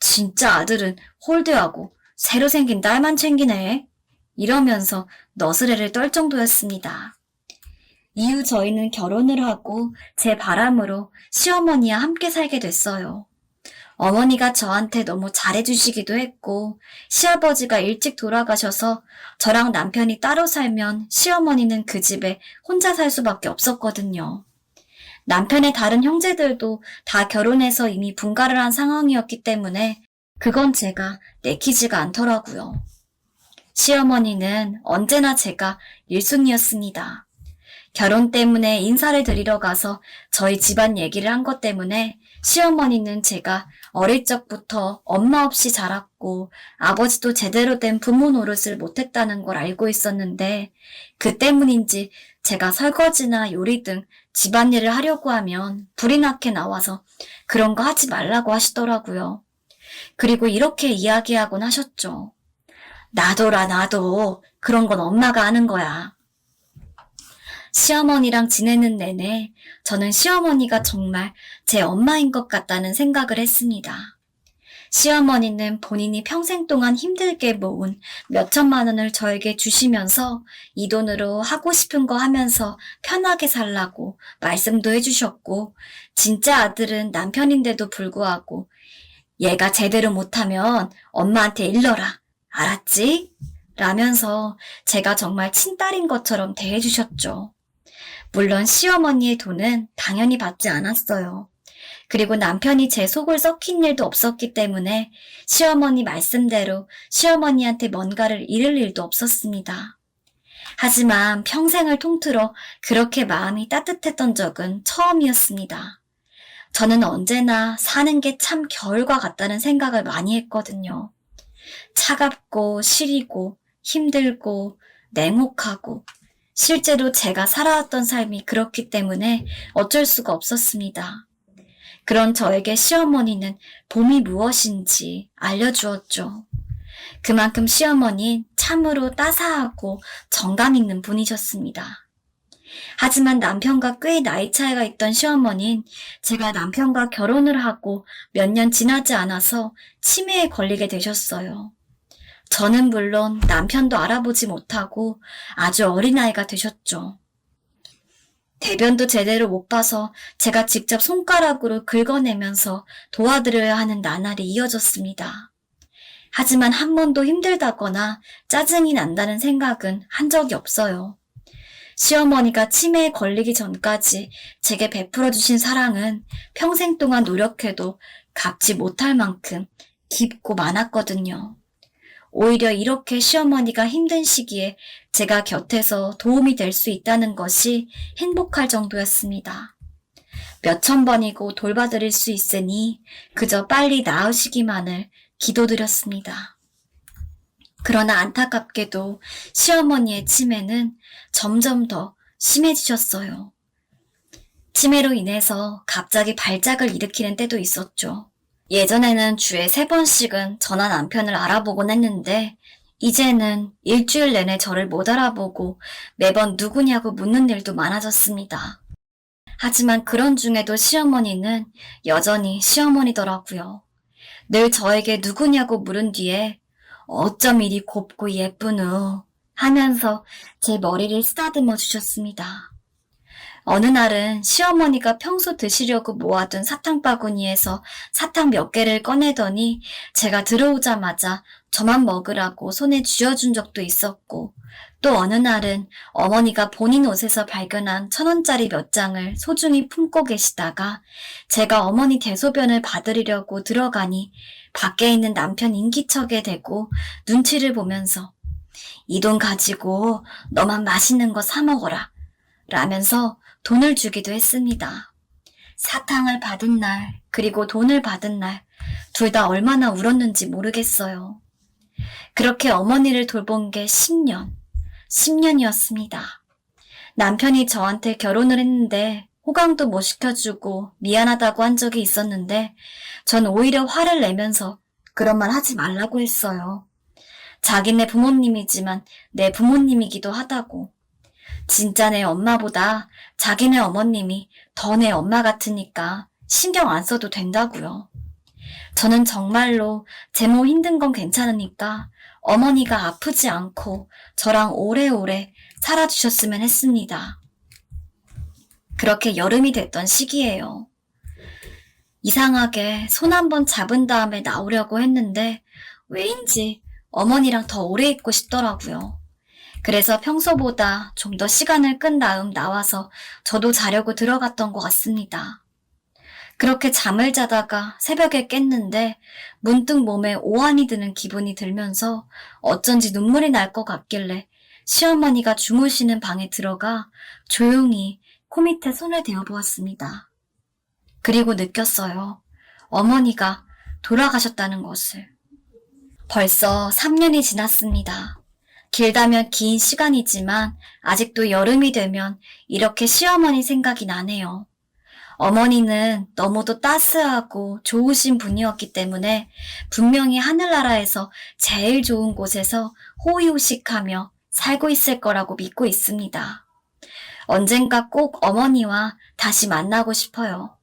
[SPEAKER 1] 진짜 아들은 홀대하고 새로 생긴 딸만 챙기네 이러면서 너스레를 떨 정도였습니다. 이후 저희는 결혼을 하고 제 바람으로 시어머니와 함께 살게 됐어요. 어머니가 저한테 너무 잘해주시기도 했고 시아버지가 일찍 돌아가셔서 저랑 남편이 따로 살면 시어머니는 그 집에 혼자 살 수밖에 없었거든요. 남편의 다른 형제들도 다 결혼해서 이미 분가를 한 상황이었기 때문에 그건 제가 내키지가 않더라고요. 시어머니는 언제나 제가 1순위였습니다. 결혼 때문에 인사를 드리러 가서 저희 집안 얘기를 한 것 때문에 시어머니는 제가 어릴 적부터 엄마 없이 자랐고 아버지도 제대로 된 부모 노릇을 못했다는 걸 알고 있었는데 그 때문인지 제가 설거지나 요리 등 집안일을 하려고 하면 불이 나게 나와서 그런 거 하지 말라고 하시더라고요. 그리고 이렇게 이야기하곤 하셨죠. 놔둬라 놔둬. 그런 건 엄마가 하는 거야. 시어머니랑 지내는 내내 저는 시어머니가 정말 제 엄마인 것 같다는 생각을 했습니다. 시어머니는 본인이 평생 동안 힘들게 모은 몇천만 원을 저에게 주시면서 이 돈으로 하고 싶은 거 하면서 편하게 살라고 말씀도 해주셨고 진짜 아들은 남편인데도 불구하고 얘가 제대로 못하면 엄마한테 일러라. 알았지? 라면서 제가 정말 친딸인 것처럼 대해주셨죠. 물론 시어머니의 돈은 당연히 받지 않았어요. 그리고 남편이 제 속을 썩힌 일도 없었기 때문에 시어머니 말씀대로 시어머니한테 뭔가를 잃을 일도 없었습니다. 하지만 평생을 통틀어 그렇게 마음이 따뜻했던 적은 처음이었습니다. 저는 언제나 사는 게 참 겨울과 같다는 생각을 많이 했거든요. 차갑고 시리고 힘들고 냉혹하고 실제로 제가 살아왔던 삶이 그렇기 때문에 어쩔 수가 없었습니다. 그런 저에게 시어머니는 봄이 무엇인지 알려주었죠. 그만큼 시어머니는 참으로 따사하고 정감 있는 분이셨습니다. 하지만 남편과 꽤 나이 차이가 있던 시어머니는 제가 남편과 결혼을 하고 몇 년 지나지 않아서 치매에 걸리게 되셨어요. 저는 물론 남편도 알아보지 못하고 아주 어린아이가 되셨죠. 대변도 제대로 못 봐서 제가 직접 손가락으로 긁어내면서 도와드려야 하는 나날이 이어졌습니다. 하지만 한 번도 힘들다거나 짜증이 난다는 생각은 한 적이 없어요. 시어머니가 치매에 걸리기 전까지 제게 베풀어 주신 사랑은 평생 동안 노력해도 갚지 못할 만큼 깊고 많았거든요. 오히려 이렇게 시어머니가 힘든 시기에 제가 곁에서 도움이 될 수 있다는 것이 행복할 정도였습니다. 몇천 번이고 돌봐드릴 수 있으니 그저 빨리 나으시기만을 기도드렸습니다. 그러나 안타깝게도 시어머니의 치매는 점점 더 심해지셨어요. 치매로 인해서 갑자기 발작을 일으키는 때도 있었죠. 예전에는 주에 3번씩은 저나 남편을 알아보곤 했는데 이제는 일주일 내내 저를 못 알아보고 매번 누구냐고 묻는 일도 많아졌습니다. 하지만 그런 중에도 시어머니는 여전히 시어머니더라고요. 늘 저에게 누구냐고 물은 뒤에 어쩜 이리 곱고 예쁘누 하면서 제 머리를 쓰다듬어 주셨습니다. 어느 날은 시어머니가 평소 드시려고 모아둔 사탕 바구니에서 사탕 몇 개를 꺼내더니 제가 들어오자마자 저만 먹으라고 손에 쥐어준 적도 있었고 또 어느 날은 어머니가 본인 옷에서 발견한 1,000원짜리 몇 장을 소중히 품고 계시다가 제가 어머니 대소변을 받으려고 들어가니 밖에 있는 남편 인기척에 대고 눈치를 보면서 이 돈 가지고 너만 맛있는 거 사 먹어라 라면서 돈을 주기도 했습니다. 사탕을 받은 날 그리고 돈을 받은 날 둘 다 얼마나 울었는지 모르겠어요. 그렇게 어머니를 돌본 게 10년이었습니다. 남편이 저한테 결혼을 했는데 호강도 못 시켜주고 미안하다고 한 적이 있었는데 전 오히려 화를 내면서 그런 말 하지 말라고 했어요. 자기네 부모님이지만 내 부모님이기도 하다고. 진짜 내 엄마보다 자기네 어머님이 더 내 엄마 같으니까 신경 안 써도 된다고요. 저는 정말로 제 몸 힘든 건 괜찮으니까 어머니가 아프지 않고 저랑 오래오래 살아주셨으면 했습니다. 그렇게 여름이 됐던 시기예요. 이상하게 손 한번 잡은 다음에 나오려고 했는데 왜인지 어머니랑 더 오래 있고 싶더라고요. 그래서 평소보다 좀 더 시간을 끈 다음 나와서 저도 자려고 들어갔던 것 같습니다. 그렇게 잠을 자다가 새벽에 깼는데 문득 몸에 오한이 드는 기분이 들면서 어쩐지 눈물이 날 것 같길래 시어머니가 주무시는 방에 들어가 조용히 코 밑에 손을 대어보았습니다. 그리고 느꼈어요. 어머니가 돌아가셨다는 것을. 벌써 3년이 지났습니다. 길다면 긴 시간이지만 아직도 여름이 되면 이렇게 시어머니 생각이 나네요. 어머니는 너무도 따스하고 좋으신 분이었기 때문에 분명히 하늘나라에서 제일 좋은 곳에서 호의호식하며 살고 있을 거라고 믿고 있습니다. 언젠가 꼭 어머니와 다시 만나고 싶어요.